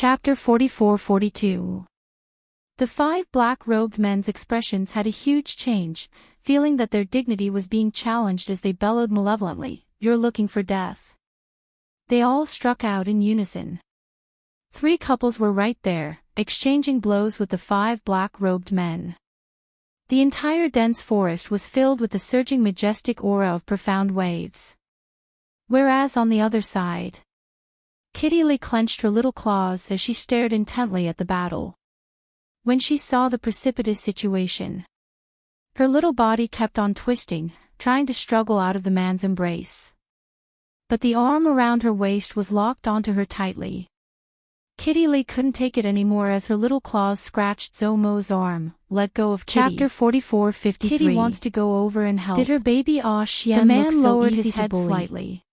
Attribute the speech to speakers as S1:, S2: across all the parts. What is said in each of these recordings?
S1: Chapter 44-42. The 5 black-robed men's expressions had a huge change, feeling that their dignity was being challenged as they bellowed malevolently, "You're looking for death." They all struck out in unison. 3 couples were right there, exchanging blows with the 5 black-robed men. The entire dense forest was filled with the surging majestic aura of profound waves. Whereas on the other side, Kitty Lee clenched her little claws as she stared intently at the battle. When she saw the precipitous situation, her little body kept on twisting, trying to struggle out of the man's embrace. But the arm around her waist was locked onto her tightly. Kitty Lee couldn't take it anymore as her little claws scratched Zomo's arm. "Let go of Kitty." Chapter 44-53. Kitty wants to go over and help. Did her baby Xian? The man lowered his head slightly.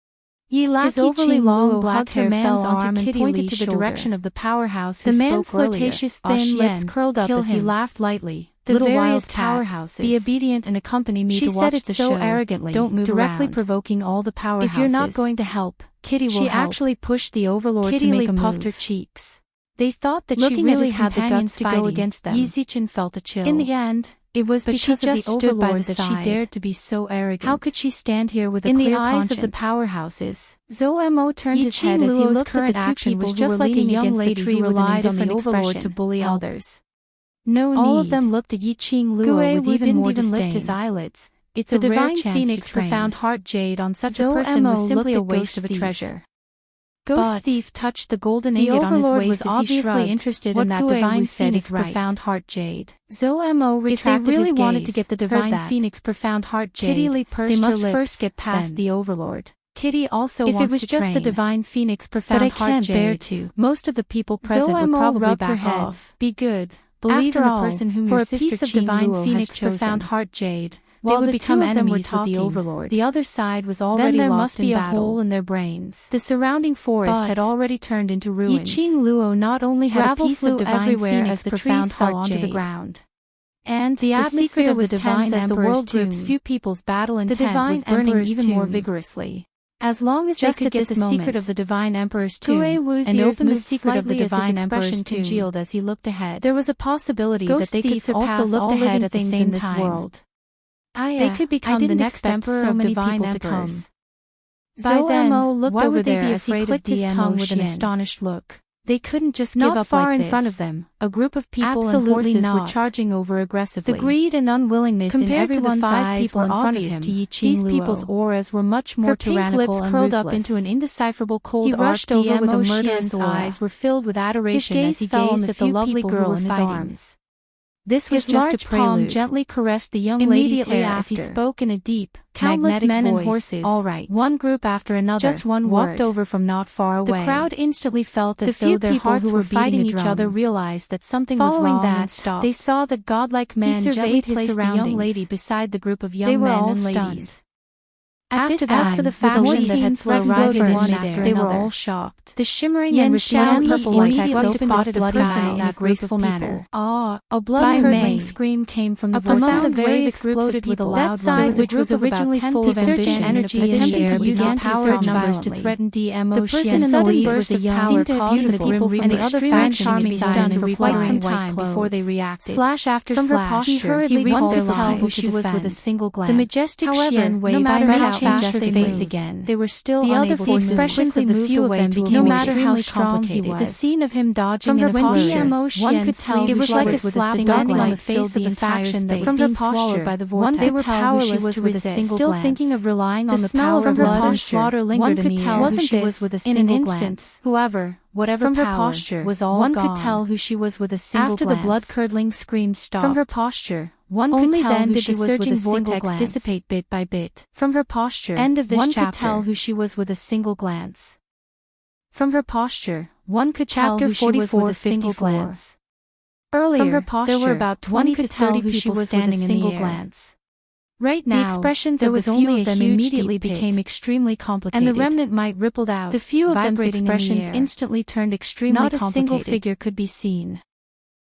S1: His overly long black hair fell onto Kitty pointed to the direction of the powerhouse who spoke earlier. The man's flirtatious thin lips curled up as he laughed lightly. "The various powerhouses. Be obedient and accompany me to watch the show." She said it so arrogantly, don't move directly provoking all the powerhouses. "If you're not going to help, Kitty will help." She actually pushed the overlord to make a move. Kitty Lee puffed her cheeks. They thought that she really had the guts to go against them. Yizichin felt a chill. In the end, it was because of the overlord that she dared to be so arrogant. How could she stand here with a clear conscience? In the eyes of the powerhouses, Zomo turned his head as he looked at the 2 people just like a young lady who relied on the overlord to bully others. No need. All of them looked at Yiqing Luo with even more disdain. Lift his eyelids. It's a rare chance Phoenix profound heart jade on such a person was simply a waste of a treasure. Ghost Thief touched the golden agate on his waist as he shrugged. Interested in that divine Phoenix profound heart jade. Zomo retracted his gaze. If they really wanted to get the divine Phoenix profound heart jade, Kitty Lee pursed her lips. They must first get past the overlord. Kitty also wants to train. If it was just the divine Phoenix profound heart jade, bear to. Most of the people present would probably back off. Be good. Believe in the person whom your sister Qing Luo has chosen. For a piece of divine Phoenix profound heart jade, while they would become enemies with the overlord. The other side was already lost in battle. Then there must be a hole in their brains. The surrounding forest had already turned into ruins. Yiqing Luo not only had a piece of divine Phoenix as the trees fell onto the ground, and the atmosphere was tense as the world group's few people's battle intent was burning even more vigorously. As long as they could get the secret of the Divine Emperor's tomb and open the secret of the Divine Emperor's congealed as he looked ahead, there was a possibility that they could surpass all living things in this world. They could become the next emperor of divine emperors. By then, why would they be afraid? He clicked his tongue with an astonished look. They couldn't just give up like this. Not far in front of them, a group of people and horses were charging over aggressively. The greed and unwillingness in everyone's eyes were obvious to Yiqing Luo. These people's auras were much more tyrannical and ruthless. Her pink lips curled up into an indecipherable cold arch. He rushed over with a murderous aura. His eyes were filled with adoration as he gazed at the lovely girl in his arms. This was just a prelude. Palm gently caressed the young lady's hair as he spoke in a deep, countless men and horses. All right. One group after another. Just one walked over from not far away. The crowd instantly felt as though their hearts who were fighting each other realized that something was wrong and stopped. They saw that godlike man gently placed the young lady beside the group of young men and ladies. At this time, as for the faction that had arrived one after they were all shocked. The shimmering and resplendent purple light spotted a person in a graceful manner. A blood-curdling scream came from the voice. Among the various exploded with a loud rise, which was originally full of ambition and energy, attempting to use the power of numbers to threaten DMO. The person in the lead was a young, causing the people from the other faction to be stunned for quite some time before they reacted. Slash after slash, he hurriedly recalled to tell who she was with a single glance. The majestic Xian waved spread out changed her face again. They were still unable to move. The expressions of the few of them became extremely complicated. The scene of him dodging in a posture, one could tell it was like a slap landing on the face of the faction that was being swallowed by the vortex. They were powerless to resist. Still thinking of relying on the power of blood and slaughter lingered in the air. Wasn't she was with a single glance. Whoever, whatever from her posture, was all one gone. Could tell who she was with a single glance. After the blood-curdling scream stopped. From her posture, one only could tell then did the surging vortex dissipate bit by bit. From her posture, end of this one chapter, could tell who she was with a single glance. From her posture, one could tell who she was with a single glance. Earlier, from her posture, there were about 20 to 30 people standing in the air. Right now, the expressions of the few of them immediately became extremely complicated, and the remnant might rippled out. The few of them's expressions instantly turned extremely complicated. Not a single figure could be seen.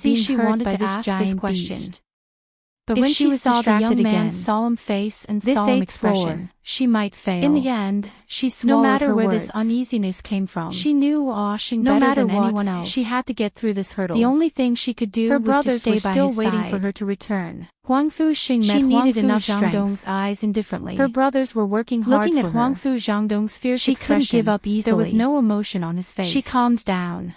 S1: see
S2: being
S1: she
S2: hurt
S1: wanted
S2: by
S1: to
S2: this
S1: ask
S2: giant
S1: this question.
S2: beast.
S1: But
S2: If
S1: when
S2: she
S1: she
S2: was
S1: saw the young
S2: distracted
S1: man's
S2: again,
S1: solemn face and
S2: this
S1: solemn
S2: eighth floor,
S1: expression,
S2: she might fail.
S1: in the end, she swallowed
S2: No matter
S1: her
S2: where
S1: words.
S2: this uneasiness came from,
S1: She knew washing
S2: no
S1: better
S2: matter
S1: than
S2: what,
S1: anyone else.
S2: she had to get through this hurdle.
S1: The only thing she could do
S2: Her
S1: was to
S2: brothers
S1: stay
S2: were
S1: by
S2: still
S1: his
S2: waiting
S1: side.
S2: for her to return.
S1: Huang Fuxing
S2: She
S1: met
S2: needed
S1: Huang
S2: enough
S1: Fu
S2: strength.
S1: Zhangdong's eyes indifferently.
S2: Her brothers were working hard
S1: Looking
S2: for
S1: at Huang
S2: her.
S1: Fu Zhangdong's fierce
S2: She couldn't
S1: expression,
S2: give up easily.
S1: there was no emotion on his face.
S2: She calmed down.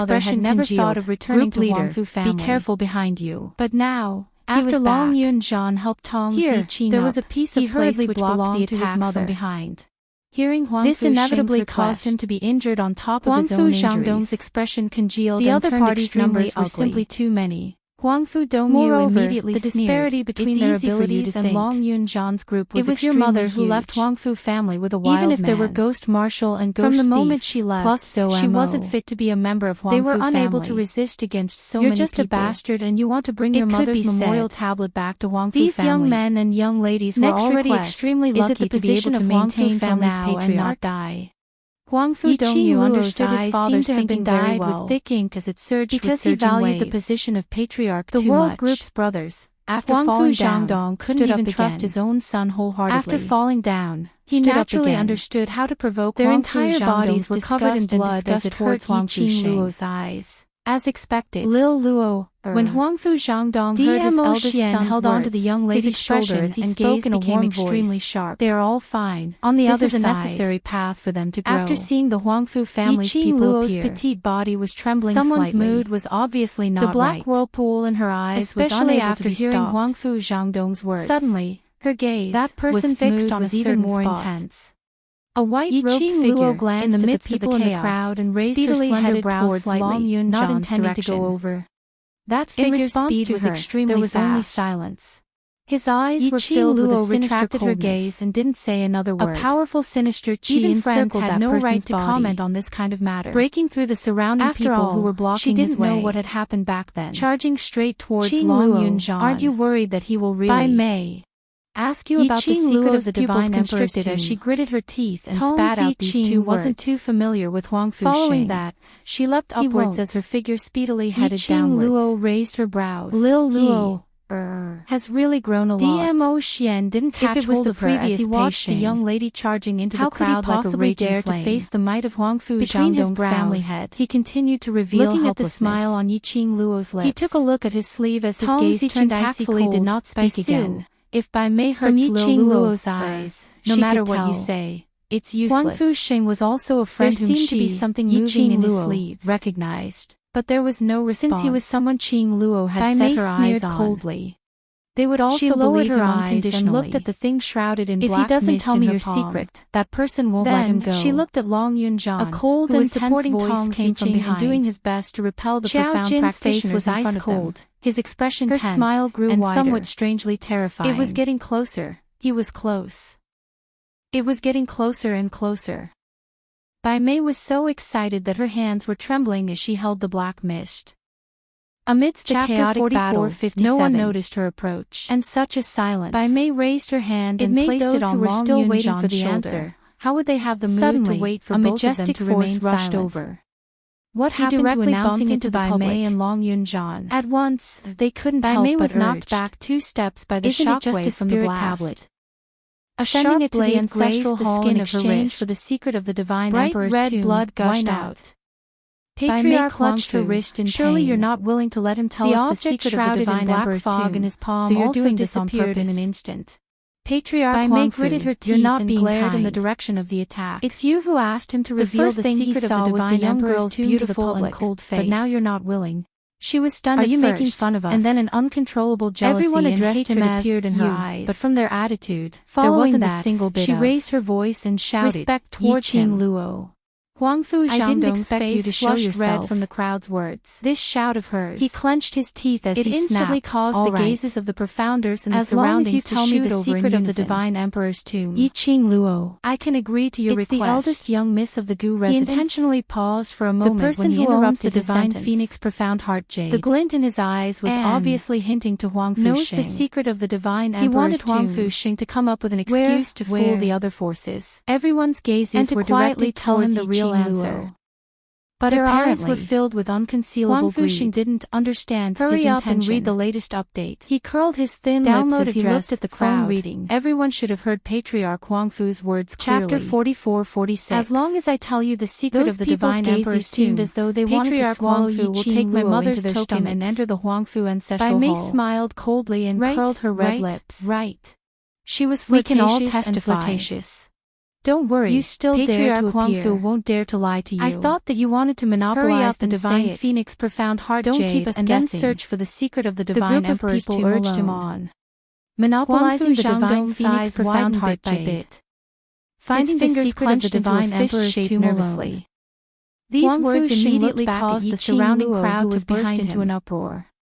S1: mother had never thought of returning to
S2: leader,
S1: Huang Fu family.
S2: Be careful behind you.
S1: But now, after Long Yunzhan helped Tong Ziqi
S2: there
S1: up,
S2: was a piece of
S1: he
S2: place
S1: hurriedly
S2: which
S1: blocked
S2: belonged
S1: the
S2: to his
S1: attacks
S2: mother.
S1: from behind. Hearing Huang
S2: This
S1: Fu
S2: inevitably
S1: Sheng's
S2: caused him
S1: request,
S2: to be injured on top of
S1: Huang
S2: his
S1: Fu
S2: own
S1: Xiangdong's
S2: injuries.
S1: expression congealed
S2: The
S1: and
S2: other
S1: turned
S2: party's
S1: extremely
S2: numbers were
S1: ugly.
S2: simply too many.
S1: Huangfu Dongyu immediately sneered. The disparity between their abilities and Long Yunzhan's group was extremely huge. It was your mother who left Huangfu family with a wild man. Even if there were ghost marshal and ghost thief, from the moment she left, she wasn't fit to be a member of Huangfu family. They were unable to resist against so many people. You're just a bastard and you want to bring your mother's memorial tablet back to Huangfu family. These young men and young ladies were already extremely lucky to be able to maintain family's patriarch and not die. Huangfu Dongyu understood his father's thinking very well, with thick ink as it surged because he valued the position of patriarch too much. The world group's brothers, after falling down, couldn't even trust his own son wholeheartedly. After falling down, he naturally understood how to provoke their entire bodies were covered in blood as it hurt Huangfu Luo's eyes. As expected, Lil Luo, when Huangfu Zhangdong heard his eldest son held onto the young lady's shoulder as he spoke in a warm voice, extremely sharp. They are all fine. On the other side, this is a necessary path for them to grow. After seeing the Huangfu family's people appear, petite body was trembling slightly. Someone's mood was obviously not right. The black whirlpool in her eyes was unable after to be hearing stopped. Huangfu Zhangdong's words. Suddenly, her gaze, that person's fixed on a even more intense. A white-robed figure glanced in the midst of the crowd and raised her slender brows slightly, not intending to go over. That figure's speed was extremely fast. There was only silence. His eyes were filled with a sinister coldness. Her gaze and didn't say another word. A powerful sinister chi encircled had no right to comment on this kind of matter. Breaking through the surrounding people who were blocking his way, she didn't know what had happened back then. Charging straight towards Long Yunzhan. Aren't you worried that he will really? By May. Ask you about the secret of the divine emperor's tomb. As she gritted her teeth and spat out these two wasn't too familiar with Huangfu. Following that, she leapt upwards as her figure speedily headed downwards. Luo raised her brows. Lil Luo has really grown a lot. DMO Xian didn't catch hold of her as he watched the young lady charging into the crowd like a raging flame. How could he possibly dare to face the might of Huangfu Zhangdong's family head? He continued to reveal looking at the smile on Yiqing Luo's lips. He took a look at his sleeve as his gaze turned icy cold. Did not speak again. If by May hurts Lil Luo's eyes, no matter what you say, it's useless. Huangfu Xing was also a friend whom seemed to be something moving in his sleeves, recognized. But there was no response. Since he was someone Qing Luo had set her eyes on. Coldly. They would also believe him unconditionally and looked at the thing shrouded in black mist. If he doesn't tell me your secret, that person won't let him go. She looked at Long Yunzhan, a cold and supporting voice came from behind, doing his best to repel the profound practitioners face was ice cold. His expression tense, her smile grew and wider, somewhat strangely terrifying. It was getting closer. He was close. It was getting closer and closer. Bai Mei was so excited that her hands were trembling as she held the black mist. Amidst the chaotic battle, no one noticed her approach. And such a silence. Bai Mei raised her hand and placed it on Long still waiting for the answer. How would they have the mood to wait for both of them to remain rushed over? What happened to announcing it to Bai Mei and Long Yunzhan? At once, they couldn't help but urge. Bai Mei was knocked back 2 steps by the shockwave from the blast. Tablet. A sharp blade grazed the skin of her wrist for the secret of the divine emperor's tomb. Bright red blood gushed out. Patriarch clutched her wrist in pain. Surely you're not willing to let him tell us the secret of the divine emperor's tomb. In his palm, so you're doing this on purpose. In an instant. Patriarch Bai Mei gritted her teeth and glared in the direction of the attack. It's you who asked him to reveal the secret of the divine emperor's beautiful and cold face. But now you're not willing. She was stunned. Are you making fun of us? And then an uncontrollable jealousy and hatred appeared in her eyes. But from their attitude, there wasn't a single bit. She raised her voice and shouted, "Respect towards him, Luo." Huangfu Zhangdong's face flushed red from the crowd's words. This shout of hers. He clenched his teeth as he snapped. It instantly caused the gazes of the profounders and the surroundings to shoot over in unison. As long as you tell me the secret of the divine emperor's tomb, Yiqing Luo, I can agree to your request. It's the eldest young miss of the Gu residence. He intentionally paused for a moment when he interrupted the divine phoenix profound heart jade. The glint in his eyes was obviously hinting to Huangfu Xing. Knows the secret of the divine emperor's tomb. He wanted Huangfu Xing to come up with an excuse to fool the other forces. Everyone's gazes were directly tell him the real answer. But their eyes were filled with unconcealable greed. Huangfu Xing didn't understand his intention. Hurry up and read the latest update. He curled his thin lips as he looked at the crowd. Reading. Everyone should have heard Patriarch Huangfu's words clearly. Chapter 44-46. As long as I tell you the secret of the divine emperor's tomb, as though they wanted to swallow you, will take my mother's token and enter the Huangfu ancestral hall. Bai Mei smiled coldly and curled her red lips. Right. She was flirtatious and flirtatious. Don't worry, you still dare to appear. Huangfu won't dare to lie to you. I thought that you wanted to monopolize the divine phoenix profound heart jade. Don't keep us guessing. Then search for the secret of the divine emperor's tomb alone. Urged him on. Monopolizing the divine phoenix profound heart jade. Finding the secret of the divine emperor's tomb nervously. These words immediately caused the surrounding crowd to burst into an uproar.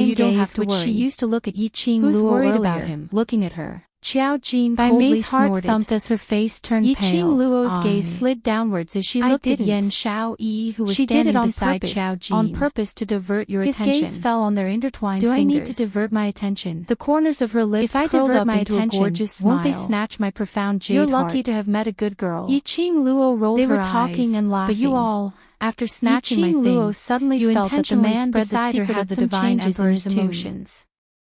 S1: same
S2: you don't
S1: gaze
S2: have to
S1: which she
S2: worry.
S1: used to look at Yi Qing
S2: Who's
S1: Luo
S2: worried
S1: earlier,
S2: about him?
S1: looking at her, Xiao Jin
S2: Bai
S1: coldly
S2: Mei's heart
S1: snorted.
S2: thumped as her face turned
S1: Yi
S2: pale.
S1: Qing Luo's gaze slid downwards as she looked at Yan Xiao Yi, who was standing beside Xiao Jin. On purpose to divert your attention. His gaze fell on their intertwined fingers. Do I need to divert my attention? The corners of her lips curled up into a gorgeous smile. Won't they snatch my profound jade heart? You're lucky to have met a good girl. Yi Qing Luo rolled her eyes. They were talking and laughing. But you all, after snatching my thing, Luo suddenly felt that the man beside her had the divine emperor's emotions.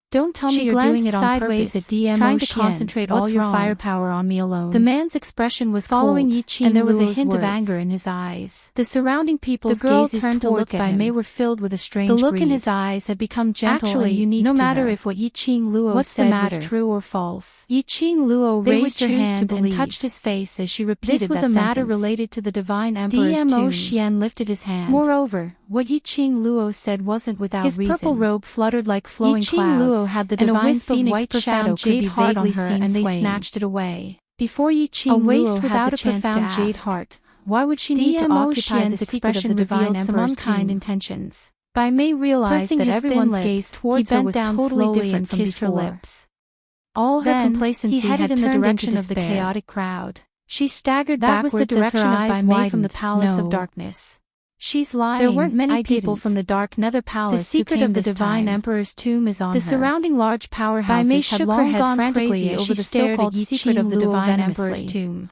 S1: Don't tell me you're doing it on purpose, trying to concentrate all your firepower on me alone. The man's expression was following Yi Qing, and there was a hint of anger in his eyes. The surrounding people's gazes towards Bai Mei were filled with a strange greed. The look in his eyes had become gentle and unique no matter if what Yi Qing Luo said was true or false. Yi Qing Luo raised her hand and touched his face as she repeated that sentence. This was a matter related to the divine emperor's tomb. Dmo Xian lifted his hand. Moreover, what Yi Qing Luo said wasn't without reason. His purple robe fluttered like flowing clouds. Had the divine phoenix profound jade heart on her, and they snatched it away. Before Yi Qing Luo without a profound jade heart, why would she need to occupy the secret of the divine emperor's kind intentions? Bai Mei realized that everyone's gaze towards her was totally different and kissed her lips. All her complacency had turned in the direction of the chaotic crowd. She staggered backwards as her eyes widened from the palace of darkness. She's lying. There weren't many people from the Dark Nether Palace. The secret of the Divine Emperor's tomb is on her. The surrounding large powerhouses had long gone frantically over the so-called secret of the Divine Emperor's tomb.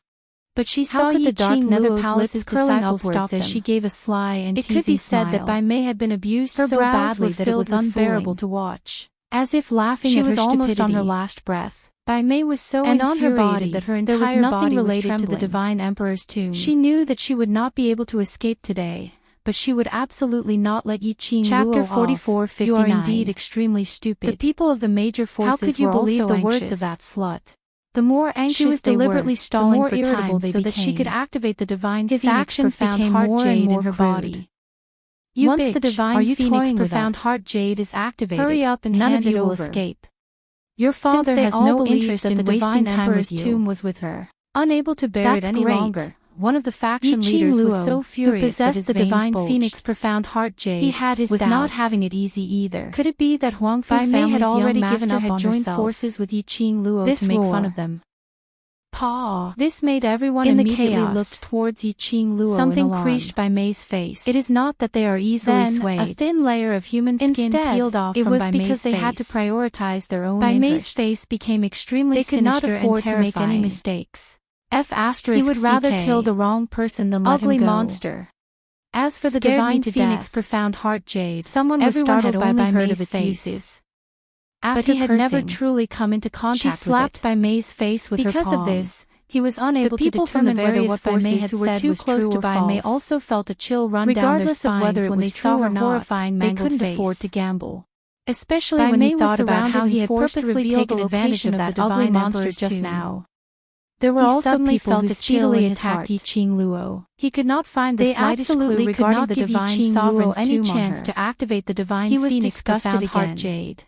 S1: But she saw the Dark Nether Palace's curling upwards as she gave a sly and teasing smile. It could be said that Bai Mei had been abused so badly that it was unbearable to watch. As if laughing at her stupidity. She was almost on her last breath. Bai Mei was so infuriated that her entire body was related to the Divine Emperor's tomb. She knew that she would not be able to escape today, but she would absolutely not let Yi Qing Luo off. Chapter 44:59. You are indeed extremely stupid. The people of the major forces How could you believe the words of that slut? The more anxious she was deliberately stalling the more for irritable time so that she could activate the divine His phoenix actions became more jade in her body. Once the divine phoenix profound heart jade is activated, hurry up and none of you will escape. Your father has no interest in wasting the Emperor's tomb was with her. Unable to bear it any longer, one of the faction leaders was so furious that his divine phoenix profound heart jade was not having it easy either. Could it be that Huang Fu family's had already given up on joined forces with Yi Qing Luo to make fun of them? This made everyone immediately look towards Yi Qing Luo. Something creased Bai Mei's face. It is not that they are easily swayed. A thin layer of human skin peeled off from Bai Mei's face. It was because they had to prioritize their own interests. Bai Mei's face became extremely sinister and terrifying. They could not afford to make any mistakes. He would rather kill the wrong person than let him go. Ugly monster. As for the divine phoenix profound heart jade, someone was startled by Bai Mei's its uses. But he had never truly come into contact with it. She slapped Bai Mei's face with her palm. Because of this, he was unable to determine whether what Bai Mei had said was true or Bai Mei also felt a chill run down their spines when they saw her horrifying mangled face. They couldn't afford to gamble. Especially when he thought about how he had purposely taken advantage of that ugly monster just now. There were also people who speedily attacked Yi Qing Luo. He could not find the slightest clue regarding the divine sovereign's any chance to activate the divine phoenix profound heart jade.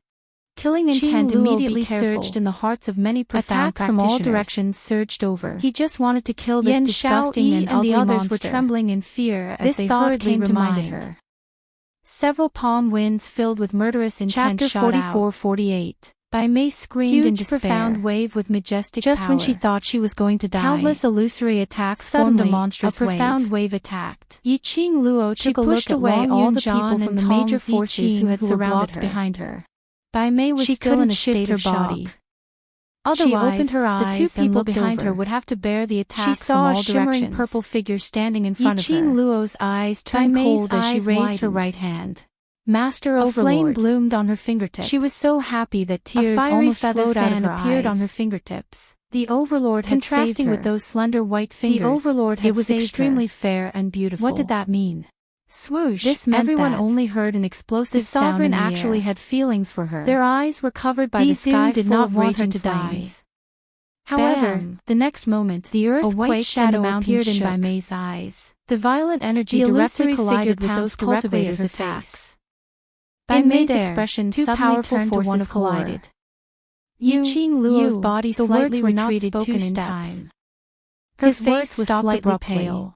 S1: Killing intent immediately surged in the hearts of many profound practitioners. Attacks from all directions surged over. He just wanted to kill this disgusting and ugly monster. The others were trembling in fear as they hurriedly reminded her. Several palm winds filled with murderous intent shot out. Chapter 44:48. Bai Mei screamed in despair. Profound wave with majestic power. Just when she thought she was going to die. Countless illusory attacks formed a monstrous wave. A profound wave attacked. Yi Qing Luo took a look at Wang all the people from the major forces who had surrounded her. Behind her. Bai Mei was still in a state of shock. Otherwise, she opened her eyes, the two people behind her would have to bear the attacks from all directions. She saw a shimmering purple figure standing in front of her. Yi Qing Luo's eyes turned cold as she raised her right hand. Master Overlord. A flame bloomed on her fingertips. She was so happy that tears almost flowed out of her eyes. Appeared on her fingertips. The Overlord had contrasting with those slender white fingers. The Overlord had saved her. It was extremely fair and beautiful. What did that mean? Swoosh! This meant everyone only heard an explosive sound. The sovereign actually had feelings for her. Their eyes were covered by the sky did not want her to die. However, the next moment, the earthquake shadow appeared in Bai Mei's eyes. The violent energy directly collided with those cultivators' attacks. Bai Mei's expression suddenly turned to one of collided. Yi Qing Luo's body slightly retreated 2 steps. Her face was slightly pale.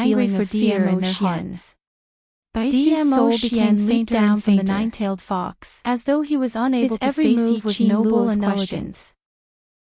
S1: angry
S2: feeling
S1: for
S2: of fear in their
S1: Xian.
S2: hearts.
S1: Baixi's soul became fainter
S2: down
S1: and
S2: from the
S1: fainter,
S2: nine-tailed fox,
S1: as though he was unable
S2: his
S1: to
S2: every
S1: face
S2: move
S1: Yi
S2: was
S1: Qingluo's
S2: noble and
S1: questions.
S2: elegant.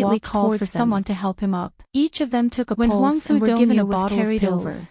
S1: immediately
S2: walked
S1: called for
S2: towards them.
S1: someone to help him up. Each of them took a
S2: When
S1: pulse
S2: Huang
S1: and were given a
S2: was
S1: bottle
S2: carried
S1: of
S2: over.
S1: pills.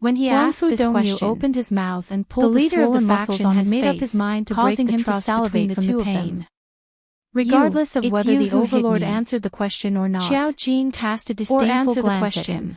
S1: When he asked this question, opened his mouth and pulled the leader of the faction on his face, causing him to salivate from the pain. Regardless of whether the Overlord answered the question or not, Xiao Jin cast a disdainful glance at him.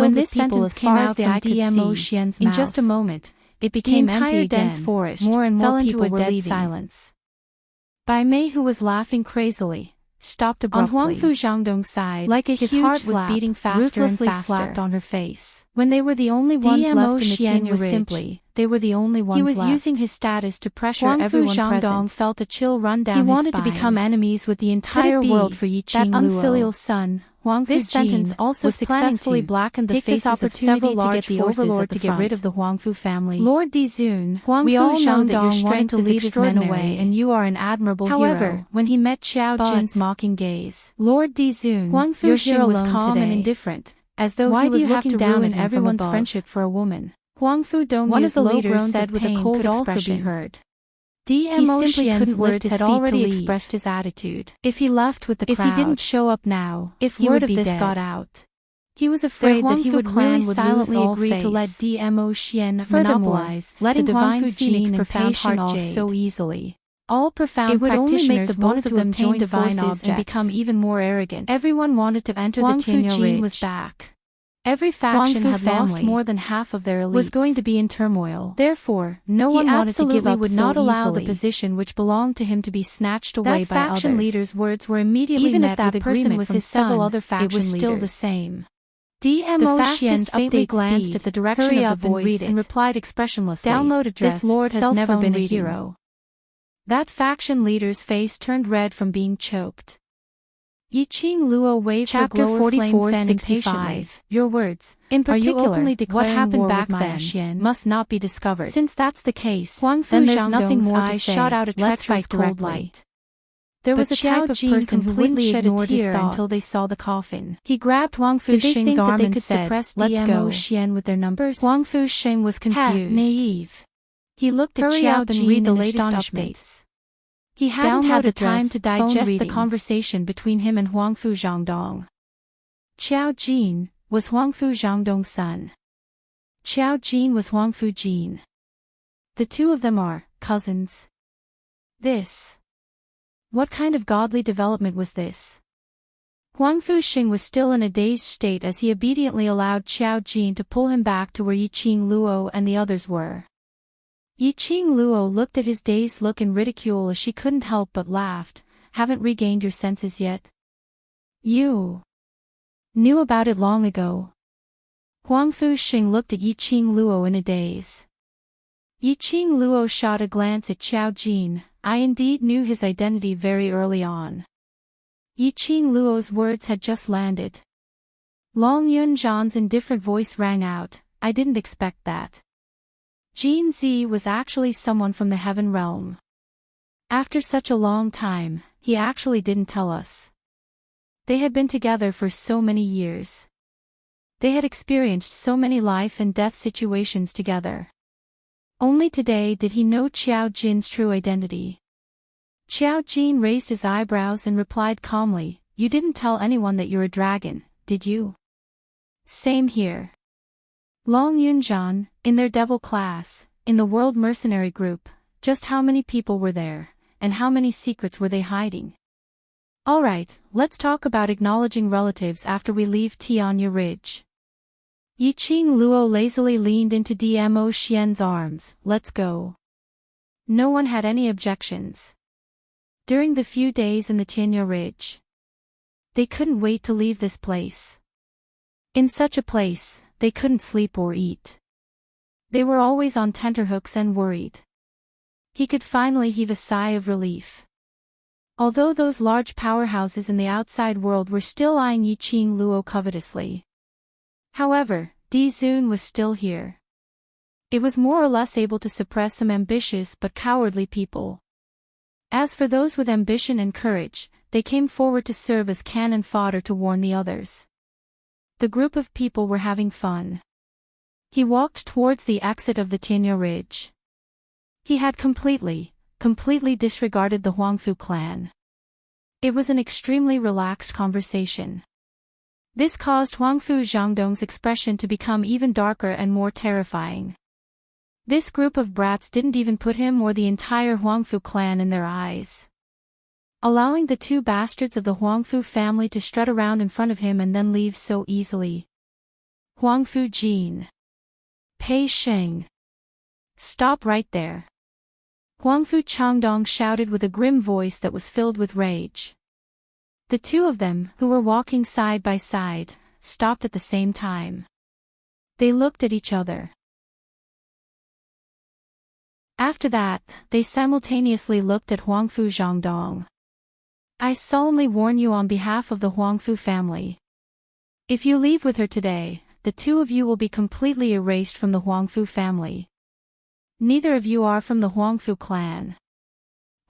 S1: When
S2: with
S1: this
S2: people
S1: sentence
S2: as
S1: came
S2: far
S1: out
S2: as the
S1: from
S2: eye could
S1: DMO
S2: see.
S1: Xian's
S2: In
S1: mouth,
S2: just a moment, it
S1: the
S2: became
S1: entire
S2: empty
S1: dense
S2: again.
S1: forest
S2: More and
S1: fell
S2: more
S1: into
S2: people
S1: a
S2: were
S1: dead
S2: leaving.
S1: silence. Bai Mei, who was laughing crazily,
S2: stopped abruptly.
S1: On Huangfu Zhangdong's side,
S2: like a
S1: his
S2: huge
S1: heart
S2: slap,
S1: was beating faster and
S2: ruthlessly
S1: faster.
S2: slapped on her face.
S1: When they were the only ones left in the
S2: Xian
S1: Tianyu
S2: was
S1: Ridge,
S2: simply,
S1: they were the only ones
S2: he was
S1: left.
S2: using his status to pressure
S1: Huangfu
S2: everyone
S1: Zhangdong
S2: present.
S1: felt a chill run down
S2: He
S1: his
S2: wanted to
S1: spine.
S2: become enemies with the entire world for Yi
S1: that
S2: Qingluo.
S1: unfilial son, Huangfu
S2: This sentence
S1: Jin,
S2: also
S1: was
S2: successfully
S1: blackened the
S2: take this
S1: faces of several
S2: opportunity
S1: large
S2: to get the
S1: forces
S2: overlord
S1: at the
S2: to get rid
S1: front.
S2: of the Huangfu family.
S1: Lord Dizun,
S2: We all know that your
S1: wanted
S2: strength
S1: to
S2: is
S1: lead his men
S2: extraordinary,
S1: away, and you are an admirable
S2: However,
S1: hero. When he met Xiao Jin's mocking gaze, Lord Dizun,
S2: Huangfu
S1: Xing was
S2: alone
S1: calm
S2: today.
S1: and indifferent, as though
S2: Why
S1: he was
S2: do you have
S1: looking
S2: to
S1: down
S2: ruin
S1: at everyone's
S2: from above?
S1: friendship for a woman. Huangfu Dongyu's
S2: One of the
S1: low
S2: leaders
S1: groans
S2: said
S1: of
S2: with a
S1: pain
S2: cold
S1: could also be
S2: expression.
S1: heard.
S2: He simply couldn't lift
S1: words
S2: his
S1: had
S2: feet to
S1: already
S2: leave.
S1: expressed his attitude.
S2: If he left with the crowd,
S1: If he didn't show up now,
S2: if
S1: he
S2: word
S1: would
S2: of
S1: be
S2: this
S1: dead.
S2: got out,
S1: He was afraid that he
S2: Huangfu
S1: would
S2: clan
S1: really
S2: would
S1: silently
S2: lose all
S1: agree to let
S2: face.
S1: Dmo Xian
S2: Furthermore,
S1: monopolize
S2: letting
S1: the divine
S2: Huangfu
S1: phoenix
S2: Jin and
S1: profound
S2: Pei Sheng
S1: heart
S2: off
S1: jade
S2: so
S1: easily. All profound
S2: It would only make
S1: practitioners
S2: the both
S1: wanted
S2: of
S1: to
S2: them
S1: obtain
S2: join
S1: divine
S2: forces
S1: objects
S2: and become
S1: even more arrogant.
S2: Everyone wanted to enter
S1: Huangfu
S2: the Tianyu
S1: Jin
S2: Ridge.
S1: was back. Every faction
S2: Huangfu
S1: had lost
S2: family
S1: more than half of their elites.
S2: was going to
S1: be in turmoil. Therefore,
S2: no
S1: he
S2: one wanted to give
S1: absolutely
S2: up
S1: would
S2: so
S1: not allow
S2: easily.
S1: the position which belonged to him to be snatched away by
S2: faction
S1: others.
S2: leader's words were immediately
S1: Even
S2: met
S1: if that
S2: with
S1: person
S2: agreement
S1: was
S2: from
S1: his
S2: several
S1: son,
S2: other faction
S1: it was still
S2: leaders.
S1: the same.
S2: The
S1: Xian
S2: fastest
S1: faintly
S2: update
S1: glanced
S2: speed.
S1: at the direction
S2: Hurry
S1: of
S2: up
S1: the
S2: and
S1: voice
S2: read it.
S1: and replied expressionlessly,
S2: Download address.
S1: "This lord has
S2: cell
S1: never
S2: phone
S1: been a
S2: reading.
S1: hero." That faction leader's face turned red from being choked. Yi Qingluo waved
S2: Chapter
S1: her glower flame
S2: 44
S1: fan
S2: 65.
S1: impatiently. Your words,
S2: In
S1: are you
S2: particular,
S1: openly
S2: what
S1: declaring
S2: happened
S1: war
S2: back
S1: with
S2: then
S1: Xian must not be discovered.
S2: Since that's the case,
S1: Huangfu
S2: then there's
S1: Zhangdong's
S2: nothing more to
S1: eyes
S2: say.
S1: shot out a
S2: Let's
S1: treacherous
S2: fight
S1: cold
S2: directly.
S1: light. There
S2: But
S1: was a type
S2: Xiao
S1: of
S2: Jin
S1: person who wouldn't
S2: completely
S1: shed a
S2: ignored his
S1: tear until they
S2: thoughts.
S1: saw the coffin.
S2: He grabbed Huangfu
S1: Did they
S2: Xing's
S1: think that
S2: arm
S1: they
S2: and
S1: could
S2: said,
S1: suppress
S2: "Let's
S1: Dmo
S2: go."
S1: Xian with their numbers?
S2: Huangfu Xing was confused.
S1: Naive. He looked at
S2: Hurry
S1: Xiao
S2: up and
S1: Jin
S2: read the
S1: in
S2: latest
S1: astonishment.
S2: updates.
S1: He hadn't had
S2: Download
S1: the time
S2: address,
S1: to
S2: phone
S1: digest the
S2: reading.
S1: conversation between him and Huangfu Zhangdong. Xiao Jin was Huangfu Zhangdong's son. Xiao Jin was Huangfu Jin. The two of them are cousins. What kind of godly development was this? Huangfu Xing was still in a dazed state as he obediently allowed Xiao Jin to pull him back to where Yi Qingluo and the others were. Yi Qingluo looked at his dazed look in ridicule as she couldn't help but laughed. Haven't regained your senses yet? You knew about it long ago. Huangfu Xing looked at Yi Qingluo in a daze. Yi Qingluo shot a glance at Xiao Jin. I indeed knew his identity very early on. Yi Qingluo's words had just landed. Long Yunzhan's indifferent voice rang out, I didn't expect that. Jin Zi was actually someone from the heaven realm. After such a long time, he actually didn't tell us. They had been together for so many years. They had experienced so many life and death situations together. Only today did he know Xiao Jin's true identity. Xiao Jin raised his eyebrows and replied calmly, You didn't tell anyone that you're a dragon, did you? Same here. Long Yunzhan, in their devil class, in the world mercenary group, just how many people were there, and how many secrets were they hiding? Alright, let's talk about acknowledging relatives after we leave Tianyu Ridge. Yi Qingluo lazily leaned into Dmo Xian's arms, let's go. No one had any objections. During the few days in the Tianyu Ridge, they couldn't wait to leave this place. In such a place, they couldn't sleep or eat. They were always on tenterhooks and worried. He could finally heave a sigh of relief. Although those large powerhouses in the outside world were still eyeing Yi Qingluo covetously. However, Dizun was still here. It was more or less able to suppress some ambitious but cowardly people. As for those with ambition and courage, they came forward to serve as cannon fodder to warn the others. The group of people were having fun. He walked towards the exit of the Tianyu Ridge. He had completely disregarded the Huangfu clan. It was an extremely relaxed conversation. This caused Huangfu Zhangdong's expression to become even darker and more terrifying. This group of brats didn't even put him or the entire Huangfu clan in their eyes. Allowing the two bastards of the Huangfu family to strut around in front of him and then leave so easily. Huangfu Jin. Pei Sheng. Stop right there. Huangfu Changdong shouted with a grim voice that was filled with rage. The two of them, who were walking side by side, stopped at the same time. They looked at each other. After that, they simultaneously looked at Huangfu Zhangdong. I solemnly warn you on behalf of the Huangfu family. If you leave with her today, the two of you will be completely erased from the Huangfu family. Neither of you are from the Huangfu clan.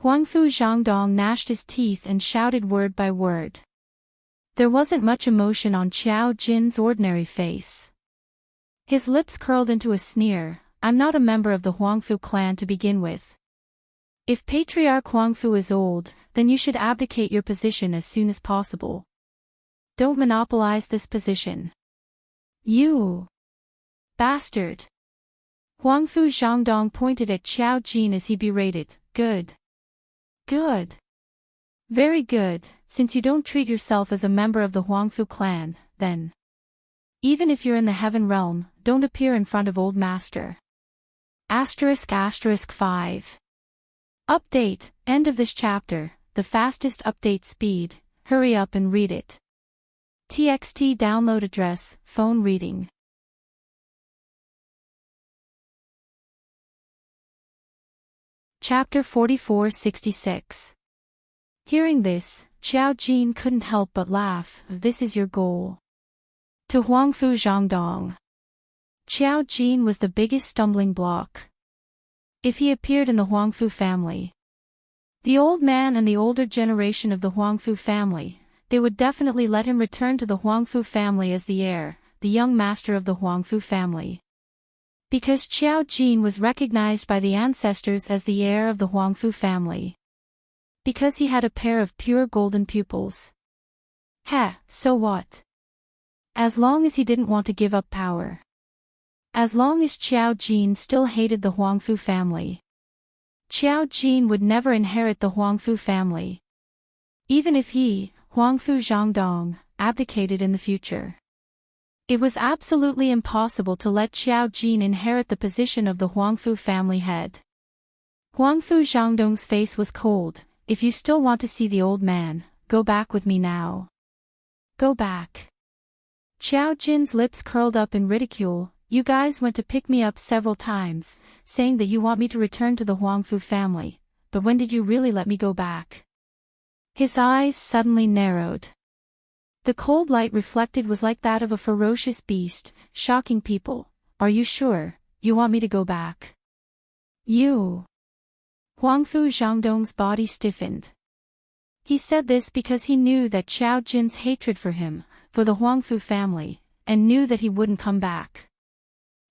S1: Huangfu Zhangdong gnashed his teeth and shouted word by word. There wasn't much emotion on Qiao Jin's ordinary face. His lips curled into a sneer. I'm not a member of the Huangfu clan to begin with. If Patriarch Huangfu is old, then you should abdicate your position as soon as possible. Don't monopolize this position. You bastard! Huangfu Zhangdong pointed at Qiao Jin as he berated. Good. Good. Very good, since you don't treat yourself as a member of the Huangfu clan, then. Even if you're in the heaven realm, don't appear in front of Old Master. ***5. Update, end of this chapter, the fastest update speed, hurry up and read it. TXT download address, phone reading. Chapter 4466. Hearing this, Qiao Jin couldn't help but laugh. This is your goal. To Huangfu Zhangdong. Qiao Jin was the biggest stumbling block. If he appeared in the Huangfu family, the old man and the older generation of the Huangfu family, they would definitely let him return to the Huangfu family as the heir, the young master of the Huangfu family. Because Qiao Jin was recognized by the ancestors as the heir of the Huangfu family. Because he had a pair of pure golden pupils. So what? As long as he didn't want to give up power. As long as Qiao Jin still hated the Huangfu family. Qiao Jin would never inherit the Huangfu family. Even if he, Huangfu Zhangdong, abdicated in the future. It was absolutely impossible to let Qiao Jin inherit the position of the Huangfu family head. Huangfu Zhangdong's face was cold. If you still want to see the old man, go back with me now. Go back. Qiao Jin's lips curled up in ridicule. You guys went to pick me up several times, saying that you want me to return to the Huangfu family, but when did you really let me go back? His eyes suddenly narrowed. The cold light reflected was like that of a ferocious beast, shocking people. Are you sure you want me to go back? You. Huangfu Zhangdong's body stiffened. He said this because he knew that Qiao Jin's hatred for him, for the Huangfu family, and knew that he wouldn't come back.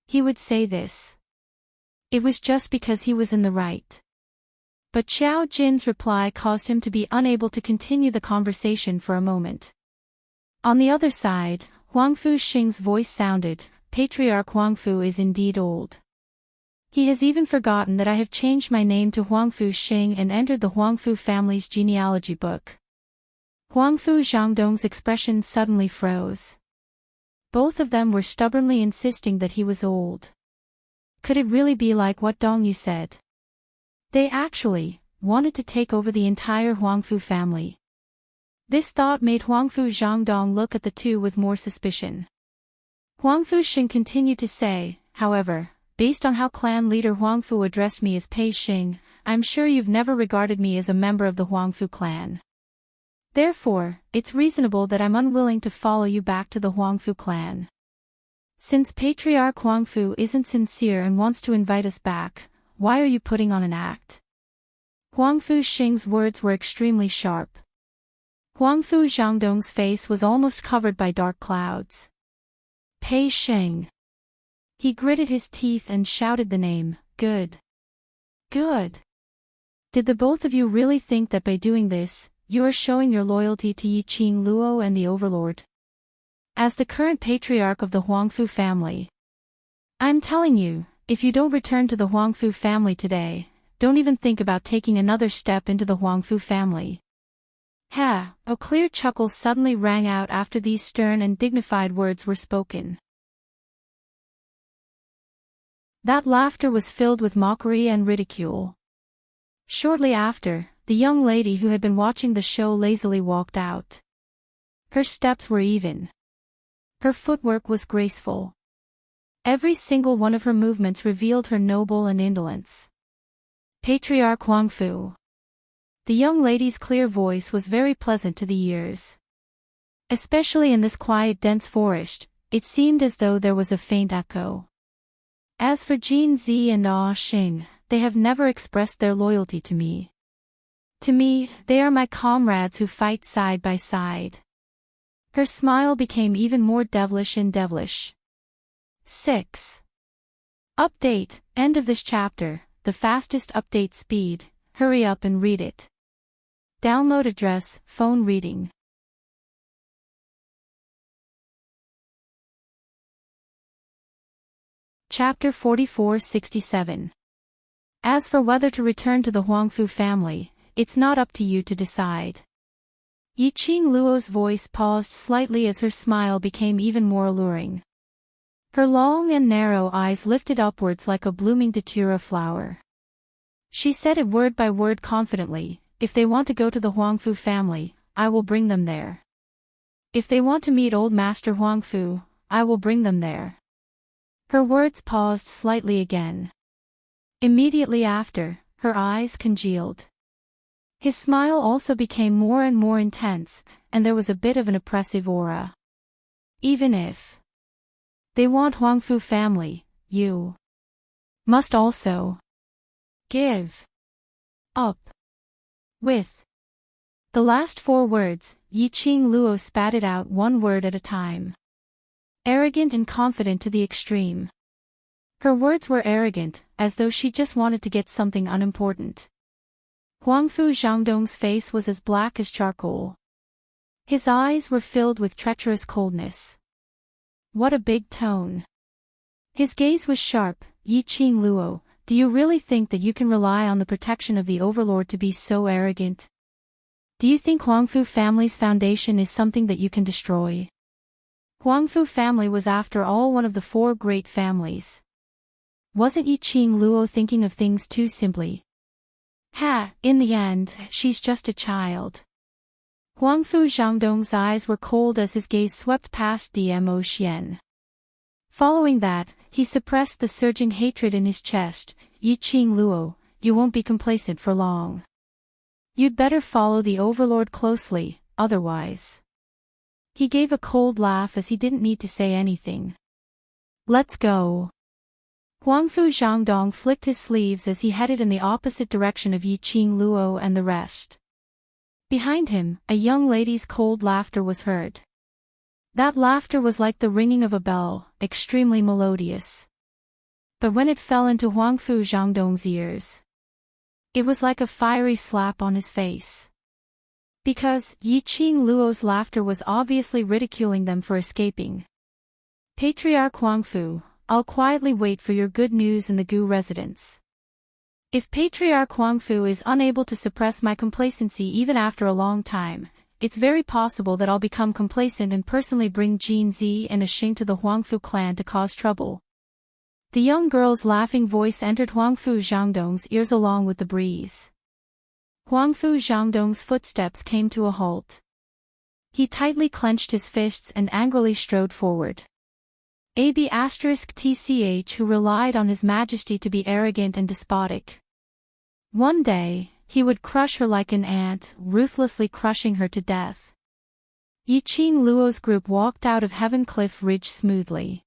S1: He would say this. It was just because he was in the right. But Qiao Jin's reply caused him to be unable to continue the conversation for a moment. On the other side, Huangfu Xing's voice sounded, Patriarch Huangfu is indeed old. He has even forgotten that I have changed my name to Huangfu Xing and entered the Huangfu family's genealogy book. Huangfu Zhangdong's expression suddenly froze. Both of them were stubbornly insisting that he was old. Could it really be like what Dongyu said? They actually wanted to take over the entire Huangfu family. This thought made Huangfu Zhangdong look at the two with more suspicion. Huangfu Xing continued to say, however, based on how clan leader Huangfu addressed me as Pei Xing, I'm sure you've never regarded me as a member of the Huangfu clan. Therefore, it's reasonable that I'm unwilling to follow you back to the Huangfu clan. Since Patriarch Huangfu isn't sincere and wants to invite us back, why are you putting on an act? Huangfu Xing's words were extremely sharp. Huangfu Zhangdong's face was almost covered by dark clouds. Pei Xing. He gritted his teeth and shouted the name, good. Good. Did the both of you really think that by doing this, you are showing your loyalty to Yi Qing Luo and the Overlord? As the current patriarch of the Huangfu family. I'm telling you, if you don't return to the Huangfu family today, don't even think about taking another step into the Huangfu family. A clear chuckle suddenly rang out after these stern and dignified words were spoken. That laughter was filled with mockery and ridicule. Shortly after, the young lady who had been watching the show lazily walked out. Her steps were even. Her footwork was graceful. Every single one of her movements revealed her noble and indolence. Patriarch Huangfu. The young lady's clear voice was very pleasant to the ears. Especially in this quiet dense forest, it seemed as though there was a faint echo. As for Jin Zi and Ah Xing, they have never expressed their loyalty to me. To me, they are my comrades who fight side by side. Her smile became even more devilish and devilish. 6. Update, end of this chapter, the fastest update speed, hurry up and read it. Download address, phone reading. Chapter 4467. As for whether to return to the Huangfu family, it's not up to you to decide. Yiqing Luo's voice paused slightly as her smile became even more alluring. Her long and narrow eyes lifted upwards like a blooming datura flower. She said it word by word confidently, if they want to go to the Huangfu family, I will bring them there. If they want to meet old Master Huangfu, I will bring them there. Her words paused slightly again. Immediately after, her eyes congealed. His smile also became more and more intense, and there was a bit of an oppressive aura. Even if they want Huangfu family, you must also give up. With the last 4 words, Yiqing Luo spat it out one word at a time. Arrogant and confident to the extreme. Her words were arrogant, as though she just wanted to get something unimportant. Huangfu Zhangdong's face was as black as charcoal. His eyes were filled with treacherous coldness. What a big tone. His gaze was sharp. Yiqing Luo, do you really think that you can rely on the protection of the overlord to be so arrogant? Do you think Huangfu family's foundation is something that you can destroy? Huangfu family was after all one of the 4 great families. Wasn't Yiqing Luo thinking of things too simply? In the end, she's just a child. Huangfu Zhangdong's eyes were cold as his gaze swept past Dmo Xian. Following that, he suppressed the surging hatred in his chest. Yiqing Luo, you won't be complacent for long. You'd better follow the overlord closely, otherwise. He gave a cold laugh as he didn't need to say anything. Let's go. Huangfu Zhangdong flicked his sleeves as he headed in the opposite direction of Yiqing Luo and the rest. Behind him, a young lady's cold laughter was heard. That laughter was like the ringing of a bell, extremely melodious. But when it fell into Huangfu Zhangdong's ears, it was like a fiery slap on his face. Because Yiqing Luo's laughter was obviously ridiculing them for escaping. Patriarch Huangfu, I'll quietly wait for your good news in the Gu residence. If Patriarch Huangfu is unable to suppress my complacency even after a long time, it's very possible that I'll become complacent and personally bring Jin Zi and Xing to the Huangfu clan to cause trouble. The young girl's laughing voice entered Huangfu Zhangdong's ears along with the breeze. Huangfu Zhangdong's footsteps came to a halt. He tightly clenched his fists and angrily strode forward. *TCH who relied on His Majesty to be arrogant and despotic. One day, he would crush her like an ant, ruthlessly crushing her to death. Yiqing Luo's group walked out of Heaven Cliff Ridge smoothly.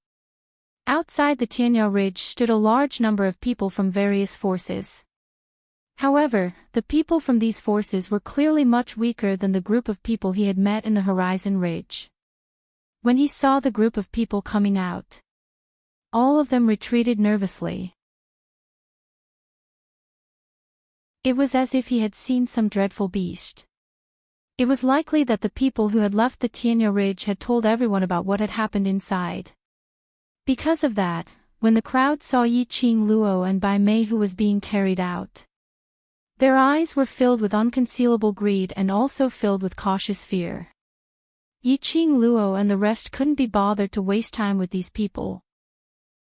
S1: Outside the Tianya Ridge stood a large number of people from various forces. However, the people from these forces were clearly much weaker than the group of people he had met in the Horizon Ridge. When he saw the group of people coming out, all of them retreated nervously. It was as if he had seen some dreadful beast. It was likely that the people who had left the Tianya Ridge had told everyone about what had happened inside. Because of that, when the crowd saw Yiqing Luo and Bai Mei who was being carried out, their eyes were filled with unconcealable greed and also filled with cautious fear. Yiqing Luo and the rest couldn't be bothered to waste time with these people.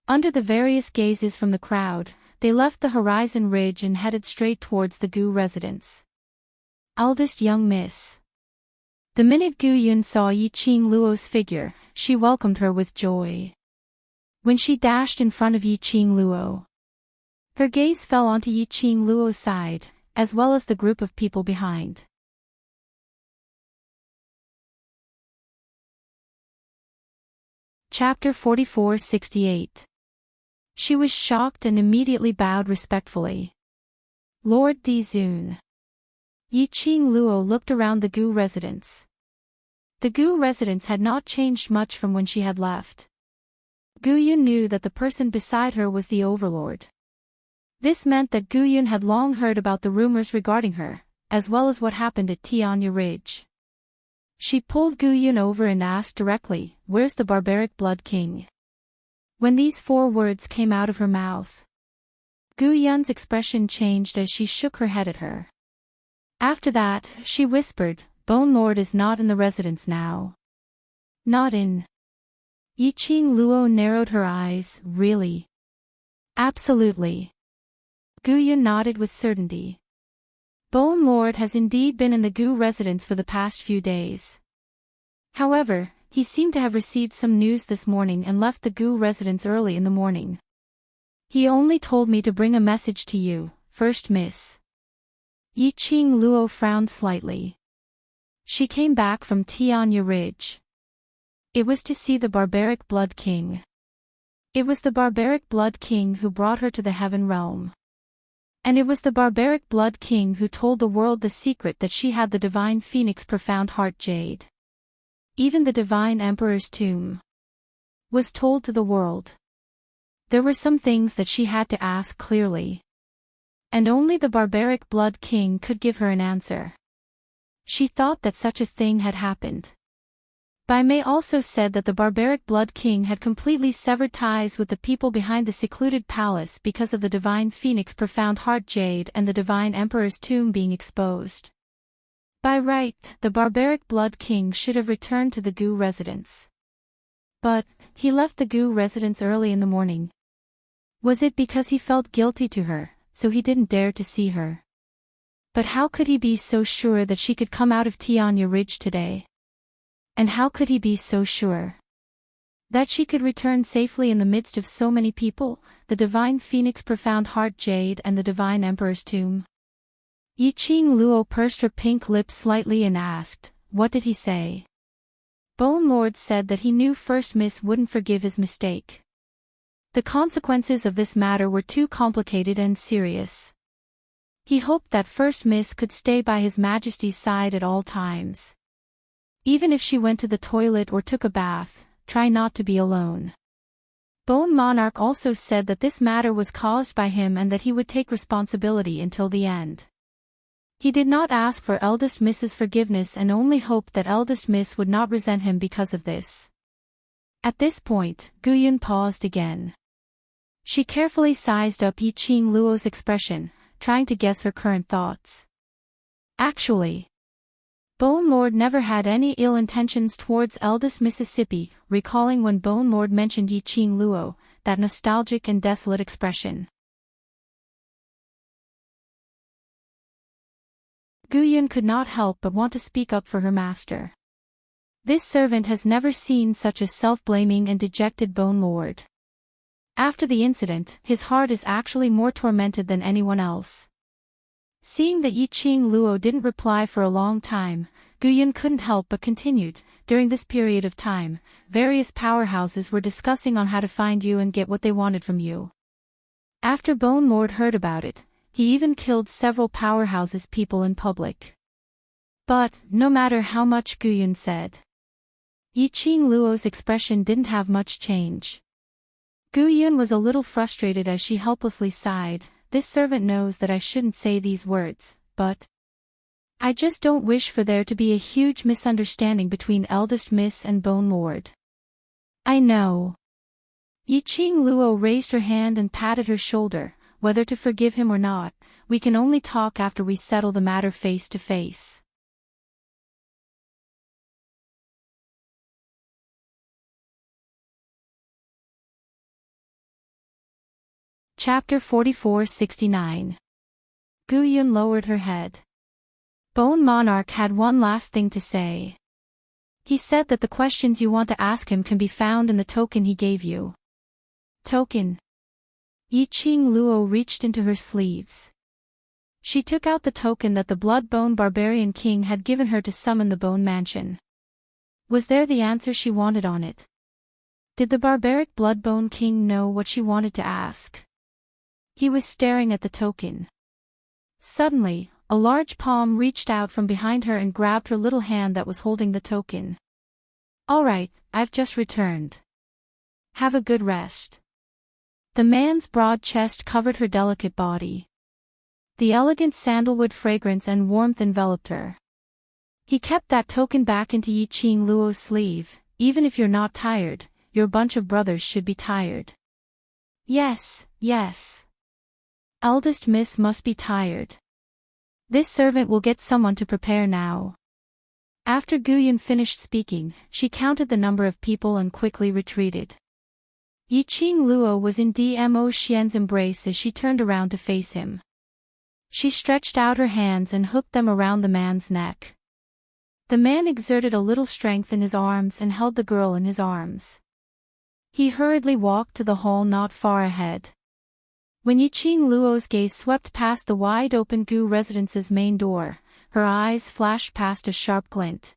S1: Under the various gazes from the crowd, they left the Horizon Ridge and headed straight towards the Gu residence. Eldest young miss. The minute Gu Yun saw Yi Qing Luo's figure, she welcomed her with joy. When she dashed in front of Yi Qing Luo, her gaze fell onto Yi Qing Luo's side, as well as the group of people behind. Chapter 44-68. She was shocked and immediately bowed respectfully. Lord Dizun. Yi Qing Luo looked around the Gu residence. The Gu residence had not changed much from when she had left. Gu Yun knew that the person beside her was the overlord. This meant that Gu Yun had long heard about the rumors regarding her, as well as what happened at Tianya Ridge. She pulled Gu Yun over and asked directly, "Where's the barbaric blood king?" When these 4 words came out of her mouth, Gu Yun's expression changed as she shook her head at her. After that, she whispered, "Bone Lord is not in the residence now." Not in. Yi Qing Luo narrowed her eyes. Really? Absolutely. Gu Yun nodded with certainty. Bone Lord has indeed been in the Gu residence for the past few days. However, he seemed to have received some news this morning and left the Gu residence early in the morning. He only told me to bring a message to you, First Miss. Yi Qing Luo frowned slightly. She came back from Tianya Ridge. It was to see the barbaric blood king. It was the barbaric blood king who brought her to the heaven realm. And it was the barbaric blood king who told the world the secret that she had the divine phoenix profound heart jade. Even the divine emperor's tomb was told to the world. There were some things that she had to ask clearly. And only the barbaric blood king could give her an answer. She thought that such a thing had happened. Bai Mei also said that the barbaric blood king had completely severed ties with the people behind the secluded palace because of the divine phoenix profound heart jade and the divine emperor's tomb being exposed. By right, the barbaric blood king should have returned to the Gu residence. But, he left the Gu residence early in the morning. Was it because he felt guilty to her, so he didn't dare to see her? But how could he be so sure that she could come out of Tianya Ridge today? And how could he be so sure that she could return safely in the midst of so many people, the divine phoenix profound heart jade and the divine emperor's tomb? Yi Qing Luo pursed her pink lips slightly and asked, "What did he say?" Bone Lord said that he knew First Miss wouldn't forgive his mistake. The consequences of this matter were too complicated and serious. He hoped that First Miss could stay by His Majesty's side at all times. Even if she went to the toilet or took a bath, try not to be alone. Bone Monarch also said that this matter was caused by him and that he would take responsibility until the end. He did not ask for Eldest Miss's forgiveness and only hoped that Eldest Miss would not resent him because of this. At this point, Gu Yun paused again. She carefully sized up Yi Qing Luo's expression, trying to guess her current thoughts. Actually, Bone Lord never had any ill intentions towards Eldest Mississippi, recalling when Bone Lord mentioned Yi Qing Luo, that nostalgic and desolate expression. Gu Yun could not help but want to speak up for her master. This servant has never seen such a self-blaming and dejected Bone Lord. After the incident, his heart is actually more tormented than anyone else. Seeing that Yi Qing Luo didn't reply for a long time, Gu Yun couldn't help but continued. During this period of time, various powerhouses were discussing on how to find you and get what they wanted from you. After Bone Lord heard about it, he even killed several powerhouses' people in public. But, no matter how much Gu Yun said, Yi Qing Luo's expression didn't have much change. Gu Yun was a little frustrated as she helplessly sighed. This servant knows that I shouldn't say these words, but I just don't wish for there to be a huge misunderstanding between Eldest Miss and Bone Lord. I know. Yi Qing Luo raised her hand and patted her shoulder. Whether to forgive him or not, we can only talk after we settle the matter face to face. Chapter 44-69. Gu Yun lowered her head. Bone Monarch had one last thing to say. He said that the questions you want to ask him can be found in the token he gave you. Token. Yiqing Luo reached into her sleeves. She took out the token that the Blood-Bone Barbarian King had given her to summon the Bone Mansion. Was there the answer she wanted on it? Did the barbaric Blood-Bone King know what she wanted to ask? He was staring at the token. Suddenly, a large palm reached out from behind her and grabbed her little hand that was holding the token. "All right, I've just returned. Have a good rest." The man's broad chest covered her delicate body. The elegant sandalwood fragrance and warmth enveloped her. He kept that token back into Yiqing Luo's sleeve. "Even if you're not tired, your bunch of brothers should be tired." "Yes, yes. Eldest miss must be tired. This servant will get someone to prepare now." After Guyun finished speaking, she counted the number of people and quickly retreated. Yiqing Luo was in Dmo Xian's embrace as she turned around to face him. She stretched out her hands and hooked them around the man's neck. The man exerted a little strength in his arms and held the girl in his arms. He hurriedly walked to the hall not far ahead. When Yiqing Luo's gaze swept past the wide-open Gu residence's main door, her eyes flashed past a sharp glint.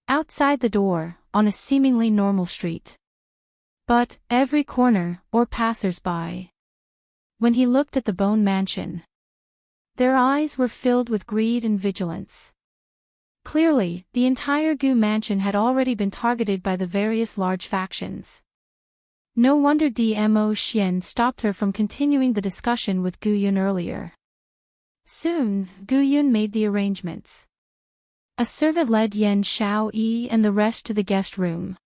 S1: Outside the door, on a seemingly normal street. But, every corner, or passers-by. When he looked at the Bone Mansion, their eyes were filled with greed and vigilance. Clearly, the entire Gu mansion had already been targeted by the various large factions. No wonder Dmo Xian stopped her from continuing the discussion with Guyun earlier. Soon, Guyun made the arrangements. A servant led Yan Xiaoyi and the rest to the guest room.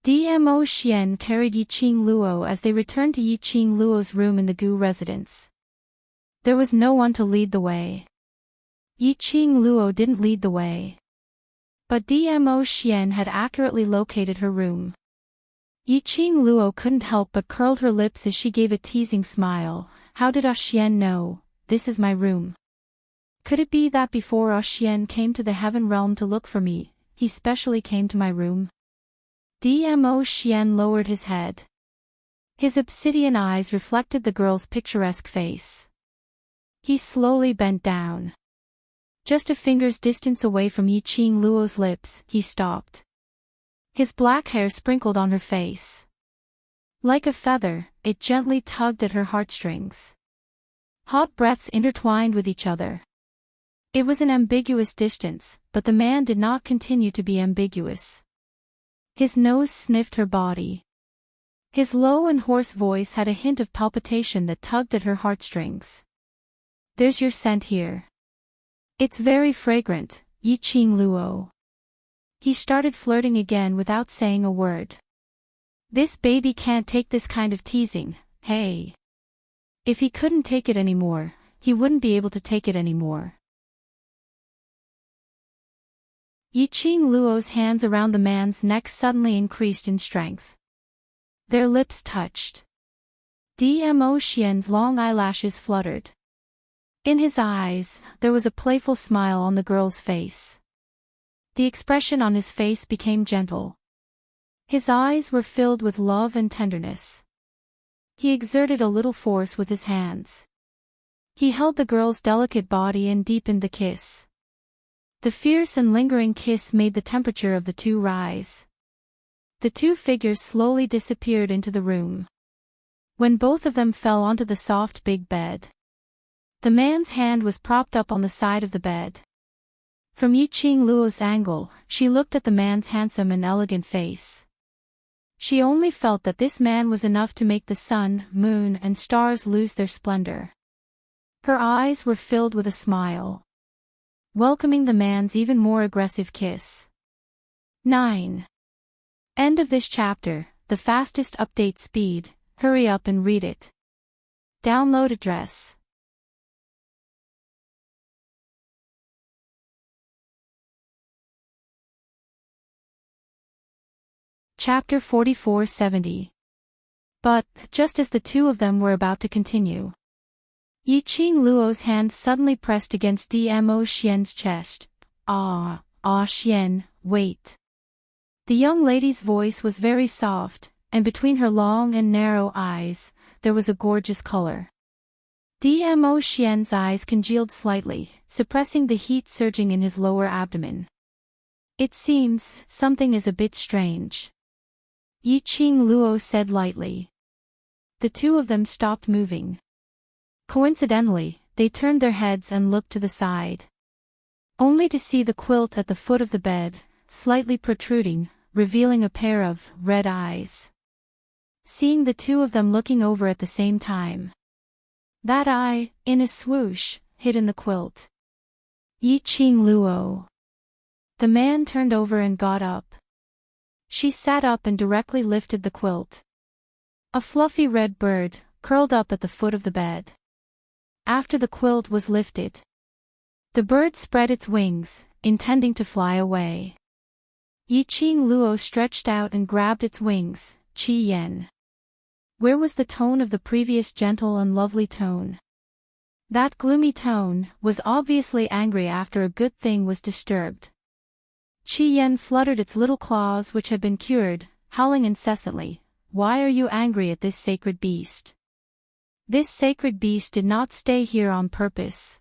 S1: Dmo Xian carried Yiqing Luo as they returned to Yiqing Luo's room in the Gu residence. There was no one to lead the way. Yiqing Luo didn't lead the way. But Dmo Xian had accurately located her room. Yiqing Luo couldn't help but curled her lips as she gave a teasing smile. "How did Xian know? This is my room. Could it be that before Xian came to the heaven realm to look for me, he specially came to my room?" Dmo Xian lowered his head. His obsidian eyes reflected the girl's picturesque face. He slowly bent down. Just a finger's distance away from Yiqing Luo's lips, he stopped. His black hair sprinkled on her face. Like a feather, it gently tugged at her heartstrings. Hot breaths intertwined with each other. It was an ambiguous distance, but the man did not continue to be ambiguous. His nose sniffed her body. His low and hoarse voice had a hint of palpitation that tugged at her heartstrings. "There's your scent here. It's very fragrant, Yiqing Luo." He started flirting again without saying a word. This baby can't take this kind of teasing, hey. If he couldn't take it anymore, he wouldn't be able to take it anymore. Yiqing Luo's hands around the man's neck suddenly increased in strength. Their lips touched. Dmo Xian's long eyelashes fluttered. In his eyes, there was a playful smile on the girl's face. The expression on his face became gentle. His eyes were filled with love and tenderness. He exerted a little force with his hands. He held the girl's delicate body and deepened the kiss. The fierce and lingering kiss made the temperature of the two rise. The two figures slowly disappeared into the room. When both of them fell onto the soft big bed, the man's hand was propped up on the side of the bed. From Yiqing Luo's angle, she looked at the man's handsome and elegant face. She only felt that this man was enough to make the sun, moon, and stars lose their splendor. Her eyes were filled with a smile, welcoming the man's even more aggressive kiss. 9. End of this chapter, the fastest update speed, hurry up and read it. Download address. Chapter 4470. But, just as the two of them were about to continue, Yiqing Luo's hand suddenly pressed against Dmo Xian's chest. Xian, wait. The young lady's voice was very soft, and between her long and narrow eyes, there was a gorgeous color. Dmo Xian's eyes congealed slightly, suppressing the heat surging in his lower abdomen. It seems, something is a bit strange. Yiqing Luo said lightly. The two of them stopped moving. Coincidentally, they turned their heads and looked to the side. Only to see the quilt at the foot of the bed, slightly protruding, revealing a pair of red eyes. Seeing the two of them looking over at the same time. That eye, in a swoosh, hid in the quilt. Yiqing Luo. The man turned over and got up. She sat up and directly lifted the quilt. A fluffy red bird, curled up at the foot of the bed. After the quilt was lifted, the bird spread its wings, intending to fly away. Yiqing Luo stretched out and grabbed its wings. Qi Yan. Where was the tone of the previous gentle and lovely tone? That gloomy tone was obviously angry after a good thing was disturbed. Qi Yan fluttered its little claws which had been cured, howling incessantly. Why are you angry at this sacred beast? This sacred beast did not stay here on purpose.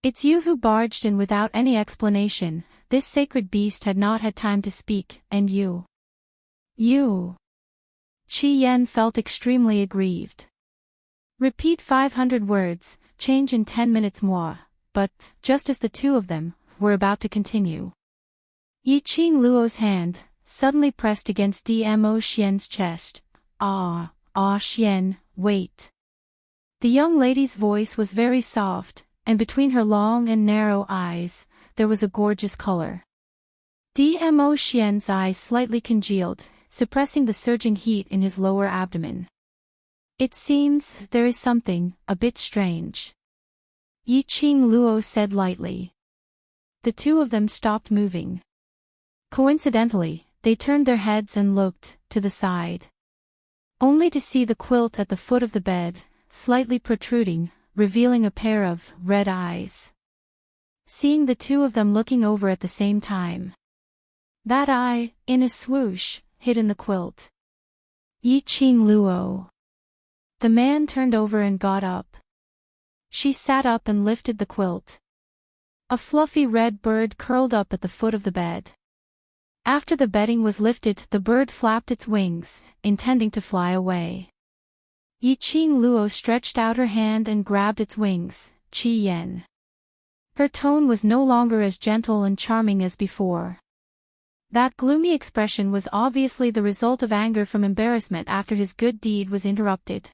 S1: It's you who barged in without any explanation. This sacred beast had not had time to speak, and you. Qi Yan felt extremely aggrieved. Repeat 500 words, change in 10 minutes more. But, just as the two of them were about to continue, Yiqing Luo's hand suddenly pressed against Dmo Xian's chest. Xian, wait. The young lady's voice was very soft, and between her long and narrow eyes, there was a gorgeous color. Dmo Xian's eyes slightly congealed, suppressing the surging heat in his lower abdomen. It seems, there is something, a bit strange. Yiqing Luo said lightly. The two of them stopped moving. Coincidentally, they turned their heads and looked to the side. Only to see the quilt at the foot of the bed, slightly protruding, revealing a pair of red eyes. Seeing the two of them looking over at the same time. That eye, in a swoosh, hid in the quilt. Yiqing Luo. The man turned over and got up. She sat up and lifted the quilt. A fluffy red bird curled up at the foot of the bed. After the bedding was lifted, the bird flapped its wings, intending to fly away. Yiqing Luo stretched out her hand and grabbed its wings. Qi Yan. Her tone was no longer as gentle and charming as before. That gloomy expression was obviously the result of anger from embarrassment after his good deed was interrupted.